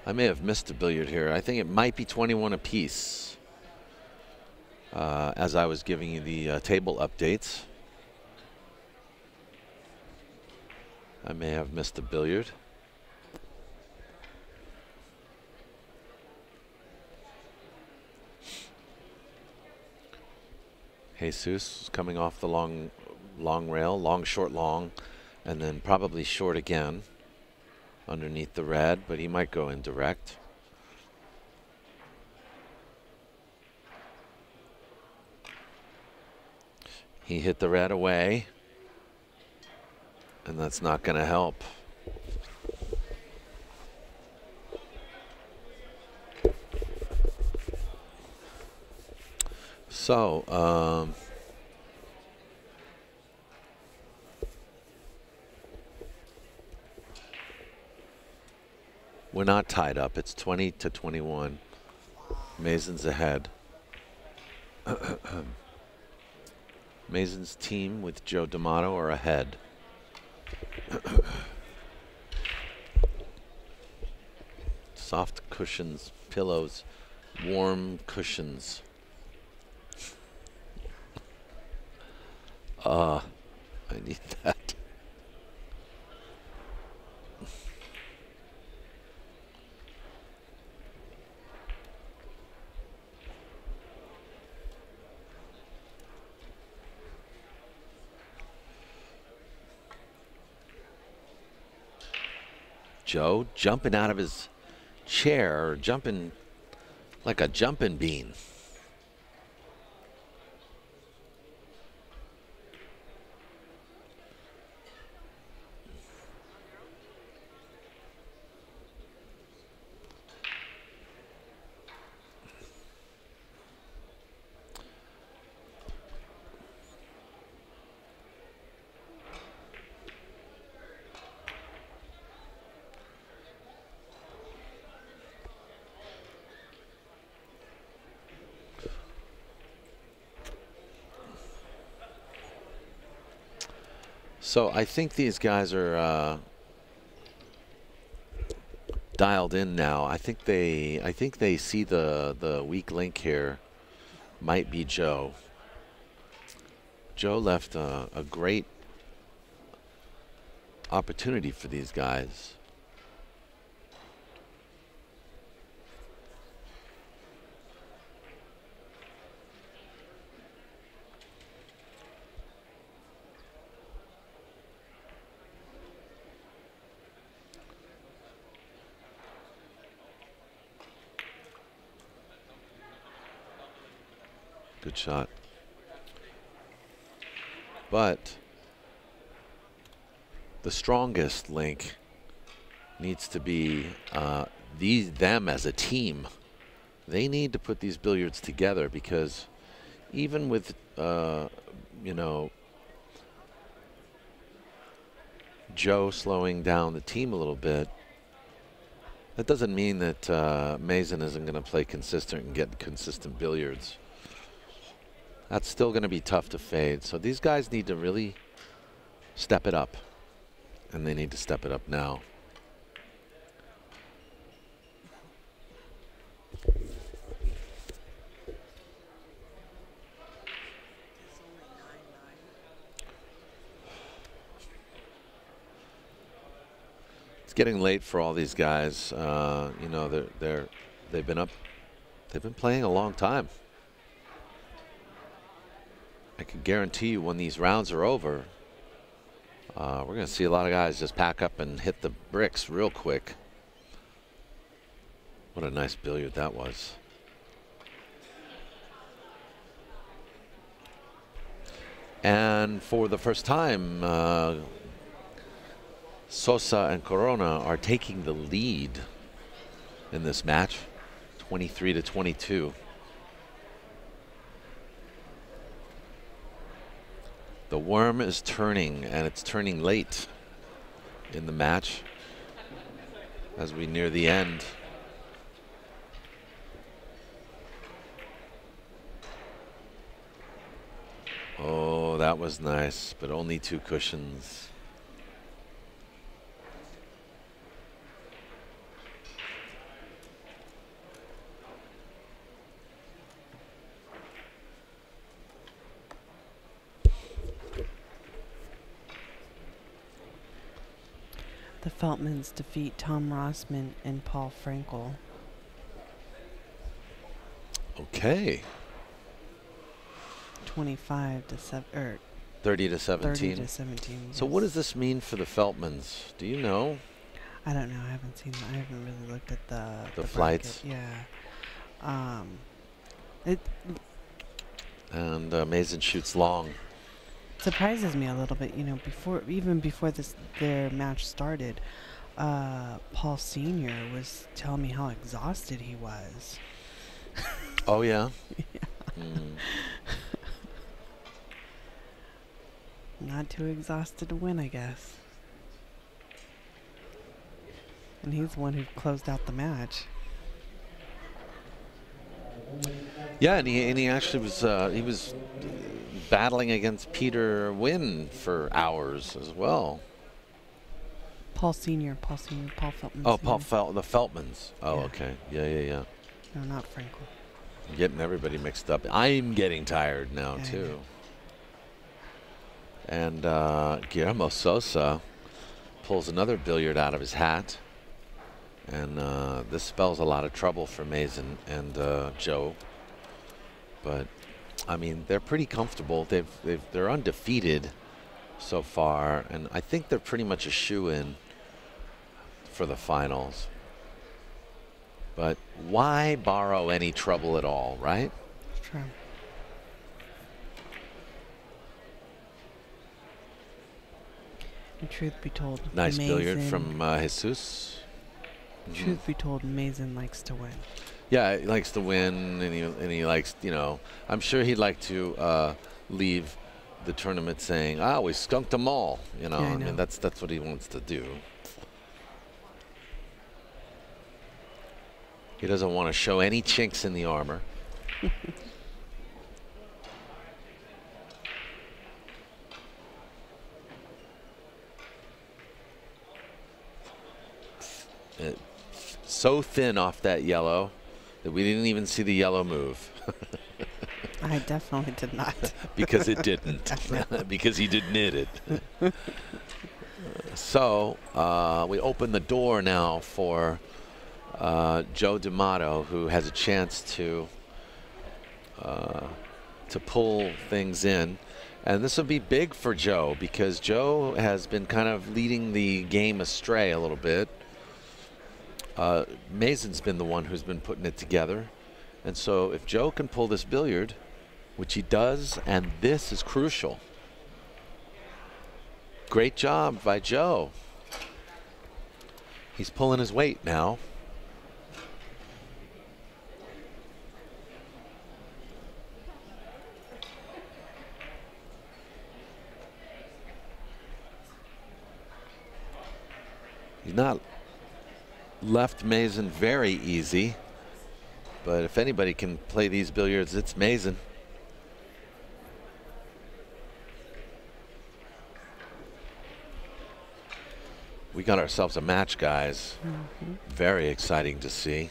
I may have missed a billiard here. I think it might be 21 apiece as I was giving you the table updates. I may have missed a billiard. Jesus is coming off the long rail, long, short, long, and then probably short again underneath the red, but he might go indirect. He hit the red away, and that's not going to help. So, we're not tied up. It's 20-21. Mason's ahead. Mason's team with Joe DeAmato are ahead. Soft cushions, pillows, warm cushions. I need that. Joe jumping out of his chair, jumping like a jumping bean. So I think these guys are dialed in now. I think they see the weak link here might be Joe. Joe left a great opportunity for these guys. Good shot. But the strongest link needs to be them as a team. They need to put these billiards together, because even with you know, Joe slowing down the team a little bit, that doesn't mean that Mason isn't going to play consistent and get consistent billiards. That's still going to be tough to fade. So these guys need to really step it up, and they need to step it up now. It's getting late for all these guys. You know, they've been playing a long time. I can guarantee you when these rounds are over, we're going to see a lot of guys just pack up and hit the bricks real quick. What a nice billiard that was. And for the first time, Sosa and Corona are taking the lead in this match, 23-22. The worm is turning, and it's turning late in the match as we near the end. Oh, that was nice, but only 2 cushions. The Feltmans defeat Tom Rossman and Paul Frankel. Okay. 25 to 7 or 30 to 17. 30 to 17. So yes. what does this mean for the Feltmans? Do you know? I don't know. I haven't seen. I haven't really looked at the flights. bracket. Yeah. It And Mason shoots long. surprises me a little bit. You know, even before their match started, Paul Senior was telling me how exhausted he was. Oh yeah. Yeah. Mm. Not too exhausted to win, I guess. And he's the one who closed out the match. Yeah, and he actually was battling against Peter Wynn for hours as well. Paul Senior, Paul Feltman. Oh, Sr. the Feltmans. Oh, Yeah. okay. Yeah. No, not Frankel. I'm getting everybody mixed up. I'm getting tired now Yeah, too. And Guillermo Sosa pulls another billiard out of his hat. And this spells a lot of trouble for Mason and Joe. But I mean, they're pretty comfortable. They're undefeated so far, and I think they're pretty much a shoe-in for the finals. But why borrow any trouble at all, right? True. And truth be told, Nice billiard Mason- from Jesus. Truth be told, Mason likes to win. Yeah, he likes to win, and he likes, you know, I'm sure he'd like to leave the tournament saying, "Ah, we skunked them all." You know, Yeah, I I mean, know. that's what he wants to do. He doesn't want to show any chinks in the armor. So thin off that yellow that we didn't even see the yellow move. I definitely did not. Because it didn't. Because he didn't hit it. So we open the door now for Joe DeAmato, who has a chance to pull things in. And this will be big for Joe, because Joe has been kind of leading the game astray a little bit. Mason's been the one who's been putting it together. And so if Joe can pull this billiard, which he does, and this is crucial. Great job by Joe. He's pulling his weight now. He's not left Mason very easy, but if anybody can play these billiards, it's Mason. We got ourselves a match, guys. Mm-hmm. Very exciting to see.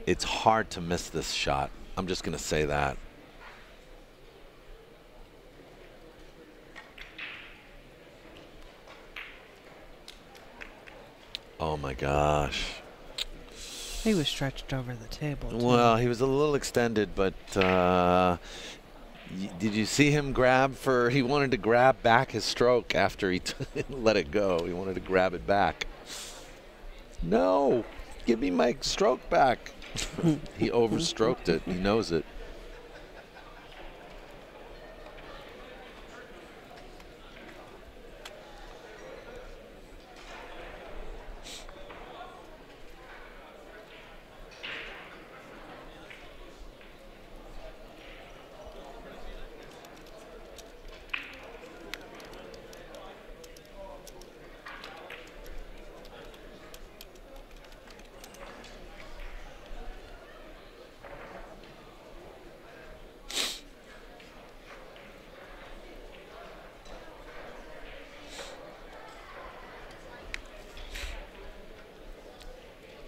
It's hard to miss this shot. I'm just going to say that. Oh my gosh. He was stretched over the table, too. Well, he was a little extended, but did you see him grab for, he wanted to grab back his stroke after he let it go. He wanted to grab it back. No, give me my stroke back. He overstroked it. He knows it.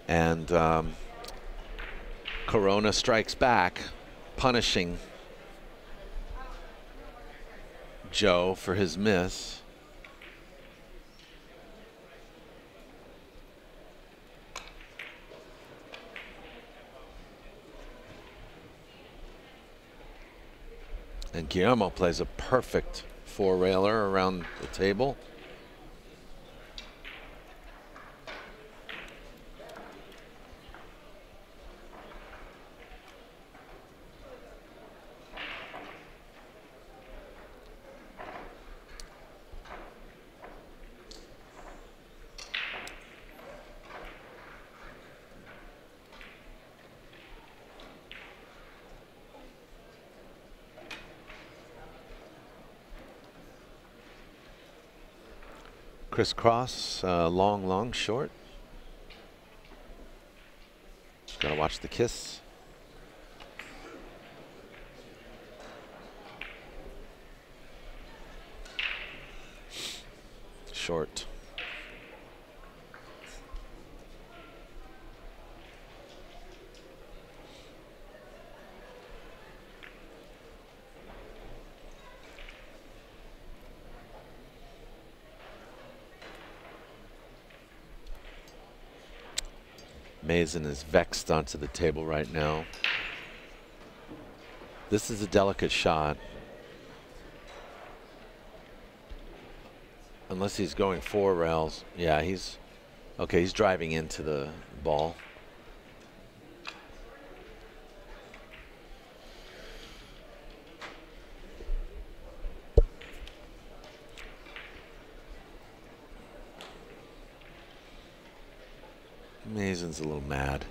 And Corona strikes back, punishing Joe for his miss. And Guillermo plays a perfect four-railer around the table. Crisscross, long, long, short. Just gotta watch the kiss. Short. Mason is vexed onto the table right now. This is a delicate shot. Unless he's going four rails. Yeah, he's okay. He's driving into the ball. Mason's a little mad.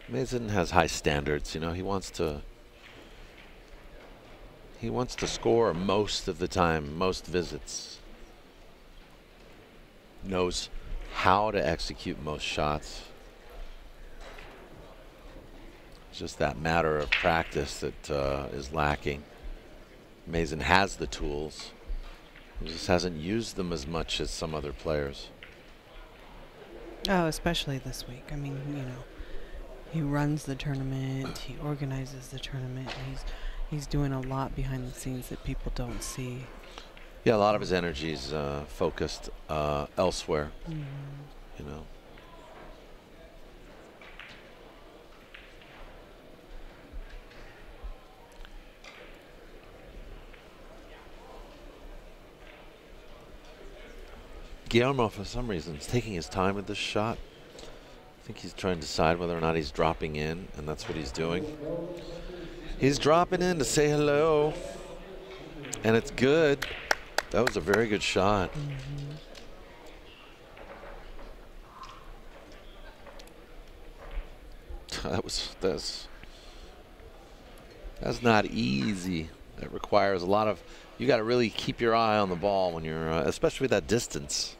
Mason has high standards, you know. He wants to score most of the time, most visits. Knows how to execute most shots. It's just that matter of practice that is lacking. Mason has the tools. He just hasn't used them as much as some other players. Oh, especially this week. I mean, you know, he runs the tournament, he organizes the tournament, he's doing a lot behind the scenes that people don't see. Yeah, a lot of his energy is focused elsewhere. You know. Guillermo, for some reason, is taking his time with this shot. I think he's trying to decide whether or not he's dropping in, and that's what he's doing. He's dropping in to say hello, and it's good. That was a very good shot. That's not easy. That requires a lot of. You got to really keep your eye on the ball when you're, especially with that distance.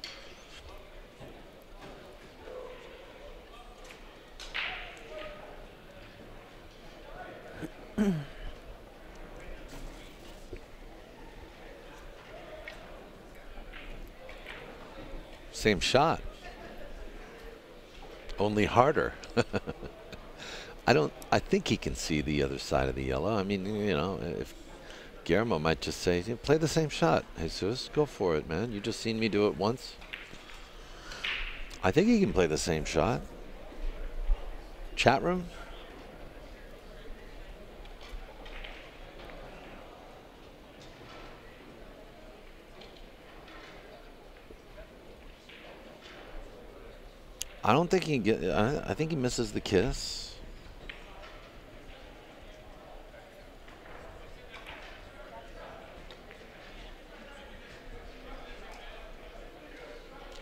Same shot, only harder. I think he can see the other side of the yellow. I mean, you know, if Guillermo might just say, play the same shot, Jesus, go for it, man. You just seen me do it once. I think he can play the same shot. Chat room? I don't think he can get. I think he misses the kiss.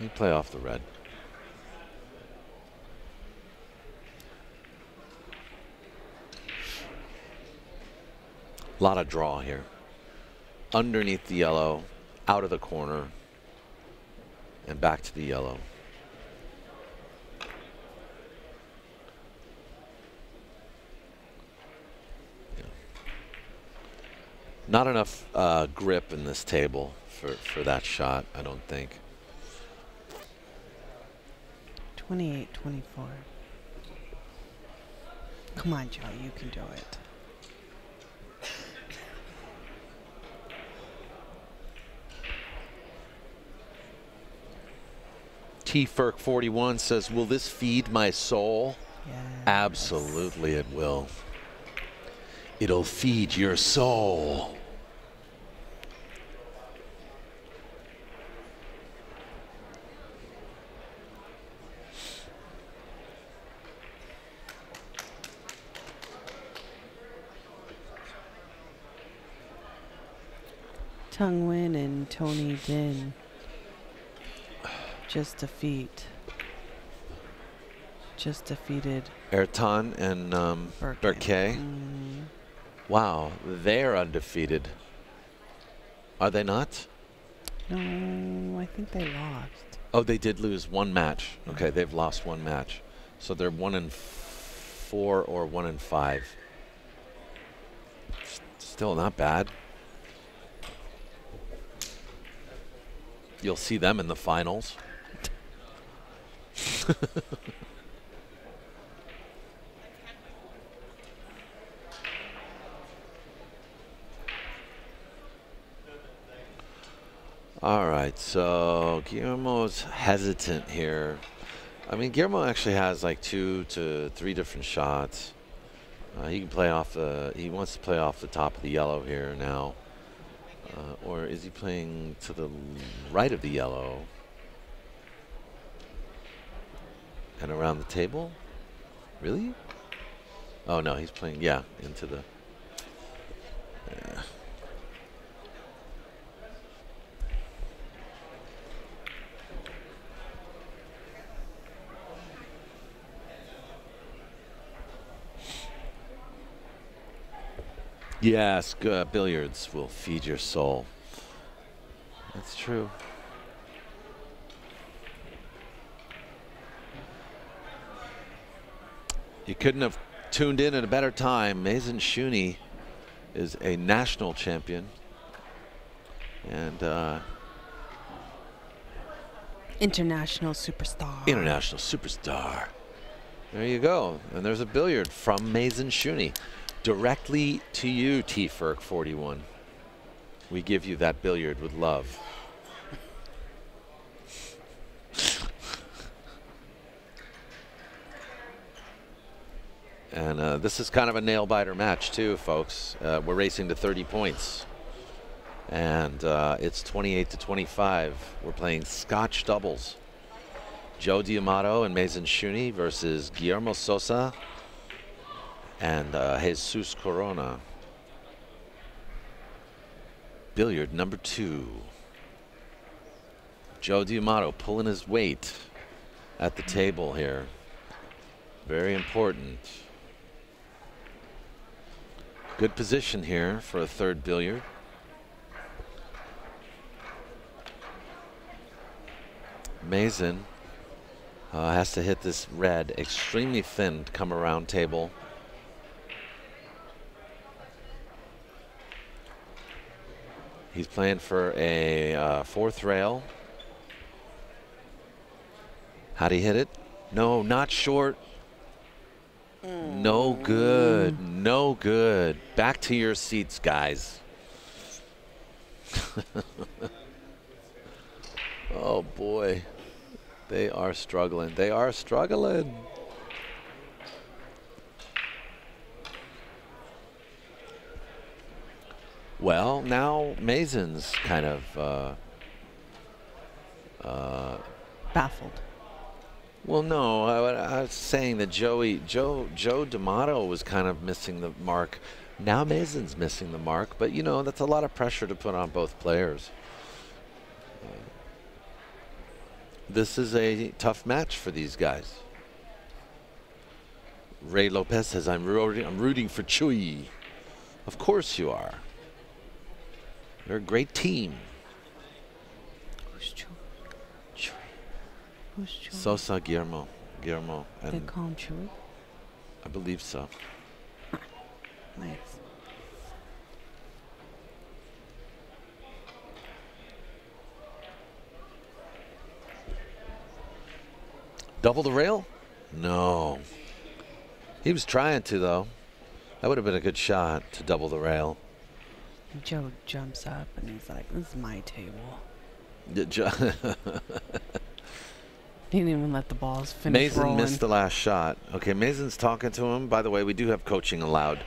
He play off the red. A lot of draw here. Underneath the yellow, out of the corner, and back to the yellow. Not enough grip in this table for that shot, I don't think. 28-24. Come on, Joe, you can do it. T-Ferk 41 says, will this feed my soul? Yeah. Absolutely it will. It'll feed your soul. Tung Nguyen and Tony Din just defeated Ayrton and Burke. Wow, they're undefeated. Are they not? No, I think they lost. Oh, they did lose one match. Okay, they've lost one match. So they're 1-4 or 1-5. Still not bad. You'll see them in the finals. All right, so Guillermo's hesitant here. I mean, Guillermo actually has like 2 to 3 different shots. He can play off the. He wants to play off the top of the yellow here now, or is he playing to the right of the yellow and around the table? Really? Oh no, he's playing into the. Yes, billiards will feed your soul. That's true. You couldn't have tuned in at a better time. Mason Shooni is a national champion. And international superstar. International superstar. There you go. And there's a billiard from Mason Shooni. Directly to you, T-Ferk41. We give you that billiard with love. And this is kind of a nail-biter match, too, folks. We're racing to 30 points. And it's 28-25. We're playing Scotch doubles. Joe DeAmato and Mason Shooni versus Guillermo Sosa and Jesus Corona. Billiard number 2. Joe DeAmato pulling his weight at the table here. Very important. Good position here for a third billiard. Mason has to hit this red extremely thin to come around table. He's playing for a fourth rail. How'd he hit it? No, not short. No good. No good. Back to your seats, guys. Oh, boy. They are struggling. They are struggling. Well, now Mason's kind of baffled. Well, no, I was saying that Joe DeAmato was kind of missing the mark. Now Mason's missing the mark, but you know, that's a lot of pressure to put on both players. This is a tough match for these guys. Ray Lopez says, I'm rooting for Chuy. Of course you are. They're a great team. Who's Chuy? Chuy. Who's Chuy? Sosa, Guillermo. They call him Chuy? I believe so. Nice. Double the rail? No. He was trying to, though. That would have been a good shot to double the rail. Joe jumps up and he's like, this is my table. He didn't even let the balls finish Mason rolling. missed the last shot. Okay, Mason's talking to him. By the way, we do have coaching allowed.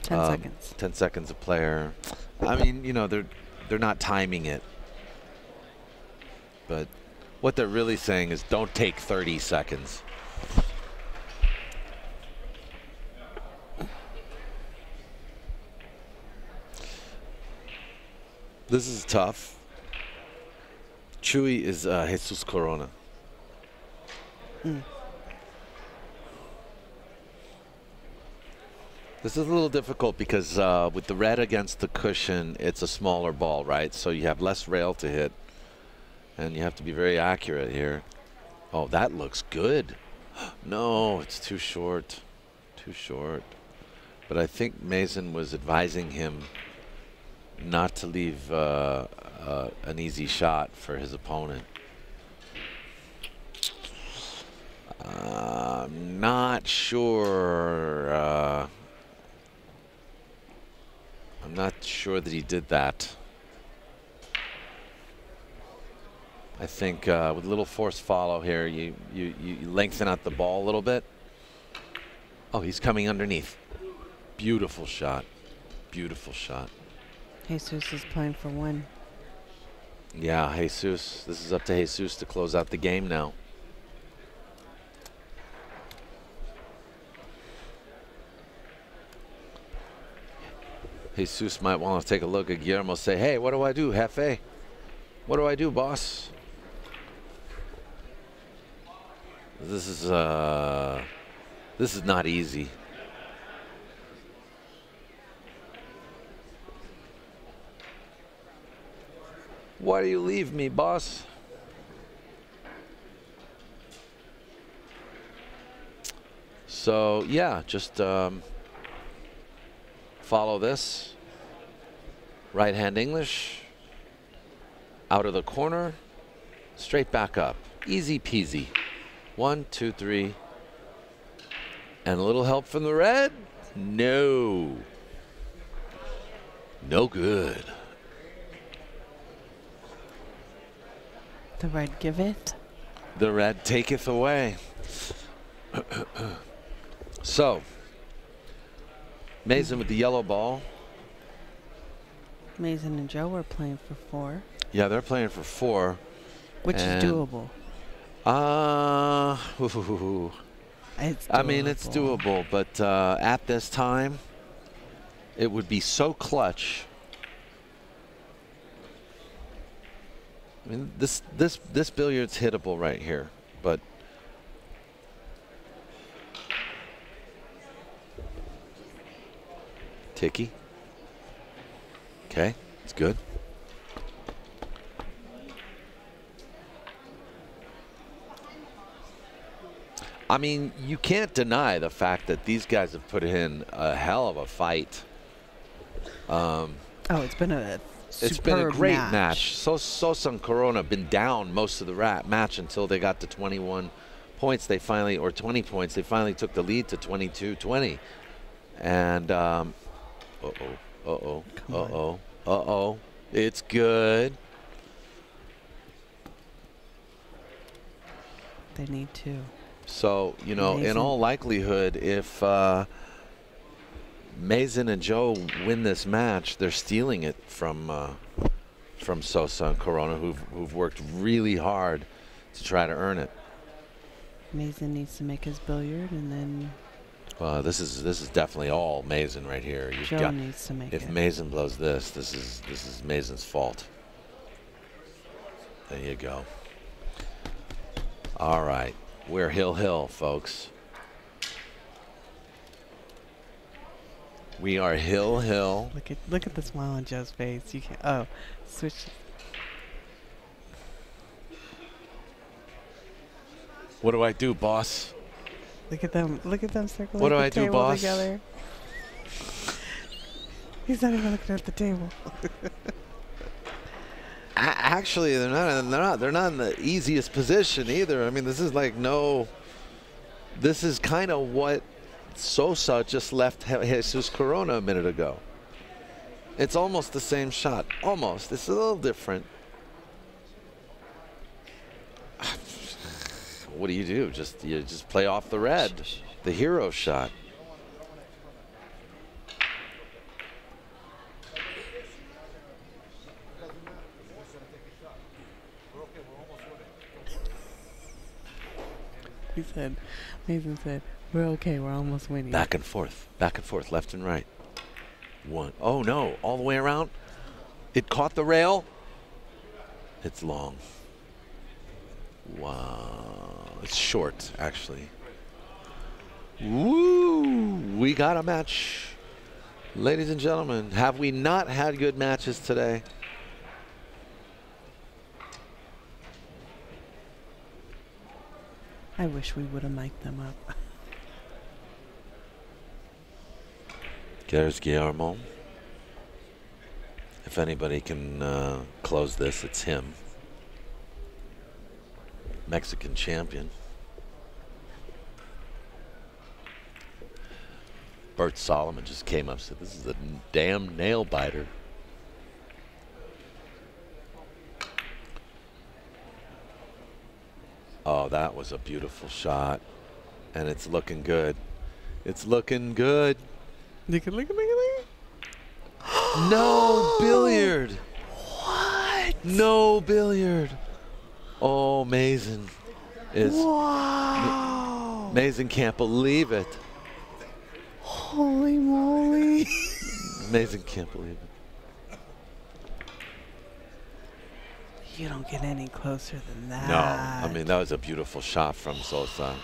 10 seconds. 10 seconds a player. I mean, you know, they're not timing it. But what they're really saying is don't take 30 seconds. This is tough. Chewy is Jesus Corona. This is a little difficult because with the red against the cushion, it's a smaller ball, right? So you have less rail to hit, and you have to be very accurate here. Oh, that looks good. No, it's too short. Too short. But I think Mason was advising him not to leave an easy shot for his opponent. I'm not sure. I'm not sure that he did that. I think with a little force follow here, you lengthen out the ball a little bit. Oh, he's coming underneath. Beautiful shot. Beautiful shot. Jesus is playing for one. Yeah, Jesus. This is up to Jesus to close out the game now. Jesus might want to take a look at Guillermo, say, hey, what do I do, Jefe? What do I do, boss? This is not easy. Why do you leave me, boss? So, yeah, just follow this. Right hand English. Out of the corner. Straight back up. Easy peasy. 1, 2, 3. And a little help from the red? No. No good. The red give it. The red taketh away. So, Mason with the yellow ball. Mason and Joe are playing for 4. Yeah, they're playing for 4. Which is doable. It's doable. I mean, it's doable, but at this time, it would be so clutch. I mean, this billiard's hittable right here, but Ticky. Okay, it's good. I mean, you can't deny the fact that these guys have put in a hell of a fight. Oh, it's been a great match. Sosa and Corona have been down most of the match until they got to 21 points. They finally, or 20 points, they finally took the lead to 22-20. And, it's good. They need to. So, you know, in all likelihood, if Mason and Joe win this match, they're stealing it from Sosa and Corona, who've worked really hard to try to earn it. Mason needs to make his billiard, and then. This is definitely all Mason right here. Joe needs to make it. If Mason blows this, this is Mason's fault. There you go. All right, we're hill, folks. We are hill. Look at the smile on Joe's face. You can't. Oh, switch. What do I do, boss? Look at them circling. What do I do, boss? Together. He's not even looking at the table. Actually, they're not in the easiest position either. I mean, this is this is kind of what Sosa just left Jesus Corona a minute ago. It's almost the same shot. Almost. It's a little different. what do? You just play off the red, the hero shot. He said, Mason said, we're okay, we're almost winning. Back and forth, left and right. One. Oh no, all the way around. It caught the rail. It's long. Wow, it's short actually. Woo, we got a match. Ladies and gentlemen, have we not had good matches today? I wish we would have mic'd them up. There's Guillermo. If anybody can close this, it's him. Mexican champion. Bert Solomon just came up and said, this is a damn nail biter. Oh, that was a beautiful shot. And it's looking good. It's looking good. Look at. No billiard. What? No billiard. Oh, Mason is. Wow. Mason can't believe it. Holy moly. Mason can't believe it. You don't get any closer than that. No, I mean, that was a beautiful shot from Sosa.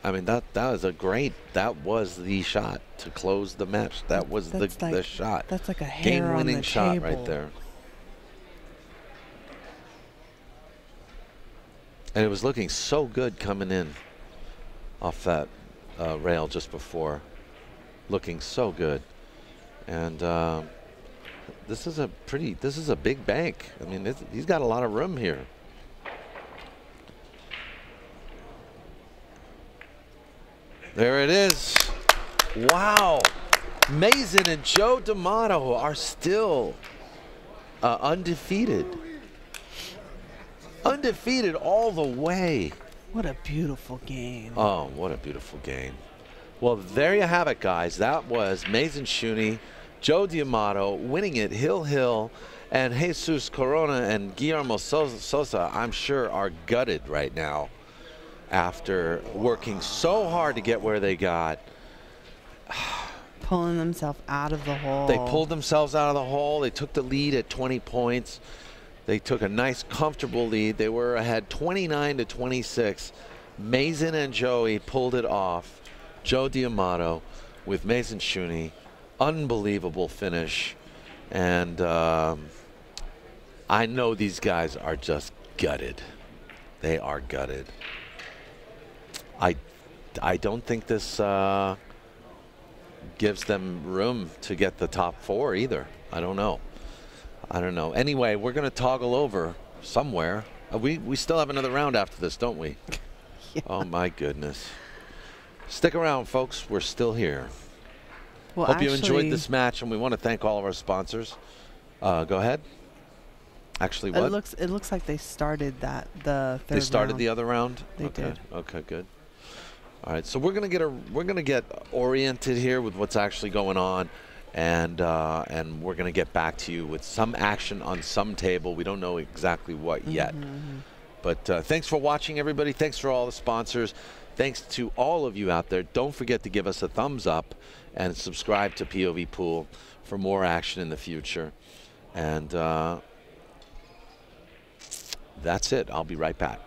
I mean, that was a great, that was the shot to close the match. That was the shot. That's like a hair on the game-winning shot table. right there. And it was looking so good coming in off that rail just before. Looking so good. And this is a big bank. I mean, he's got a lot of room here. There it is. Wow. Mason and Joe DeAmato are still undefeated. Undefeated all the way. What a beautiful game. Oh, what a beautiful game. Well, there you have it, guys. That was Mason Shooni, Joe DeAmato winning it, Hill, and Jesus Corona and Guillermo Sosa, I'm sure, are gutted right now after working so hard to get where they got. Pulling themselves out of the hole. They pulled themselves out of the hole. They took the lead at 20 points. They took a nice, comfortable lead. They were ahead 29-26. Mason and Joey pulled it off. Joe DeAmato with Mason Shooni. Unbelievable finish. And I know these guys are just gutted. They are gutted. I don't think this gives them room to get the top four either. I don't know. Anyway, we're going to toggle over somewhere. We still have another round after this, don't we? Yeah. Oh, my goodness. Stick around, folks. We're still here. Well, Hope you enjoyed this match, and we want to thank all of our sponsors. Go ahead. Actually, what? It looks like they started the third They started round. the other round? They did. Okay, good. All right, so we're gonna get oriented here with what's actually going on, and we're gonna get back to you with some action on some table. We don't know exactly what yet, but thanks for watching, everybody. Thanks for all the sponsors. Thanks to all of you out there. Don't forget to give us a thumbs up and subscribe to POV Pool for more action in the future. And that's it. I'll be right back.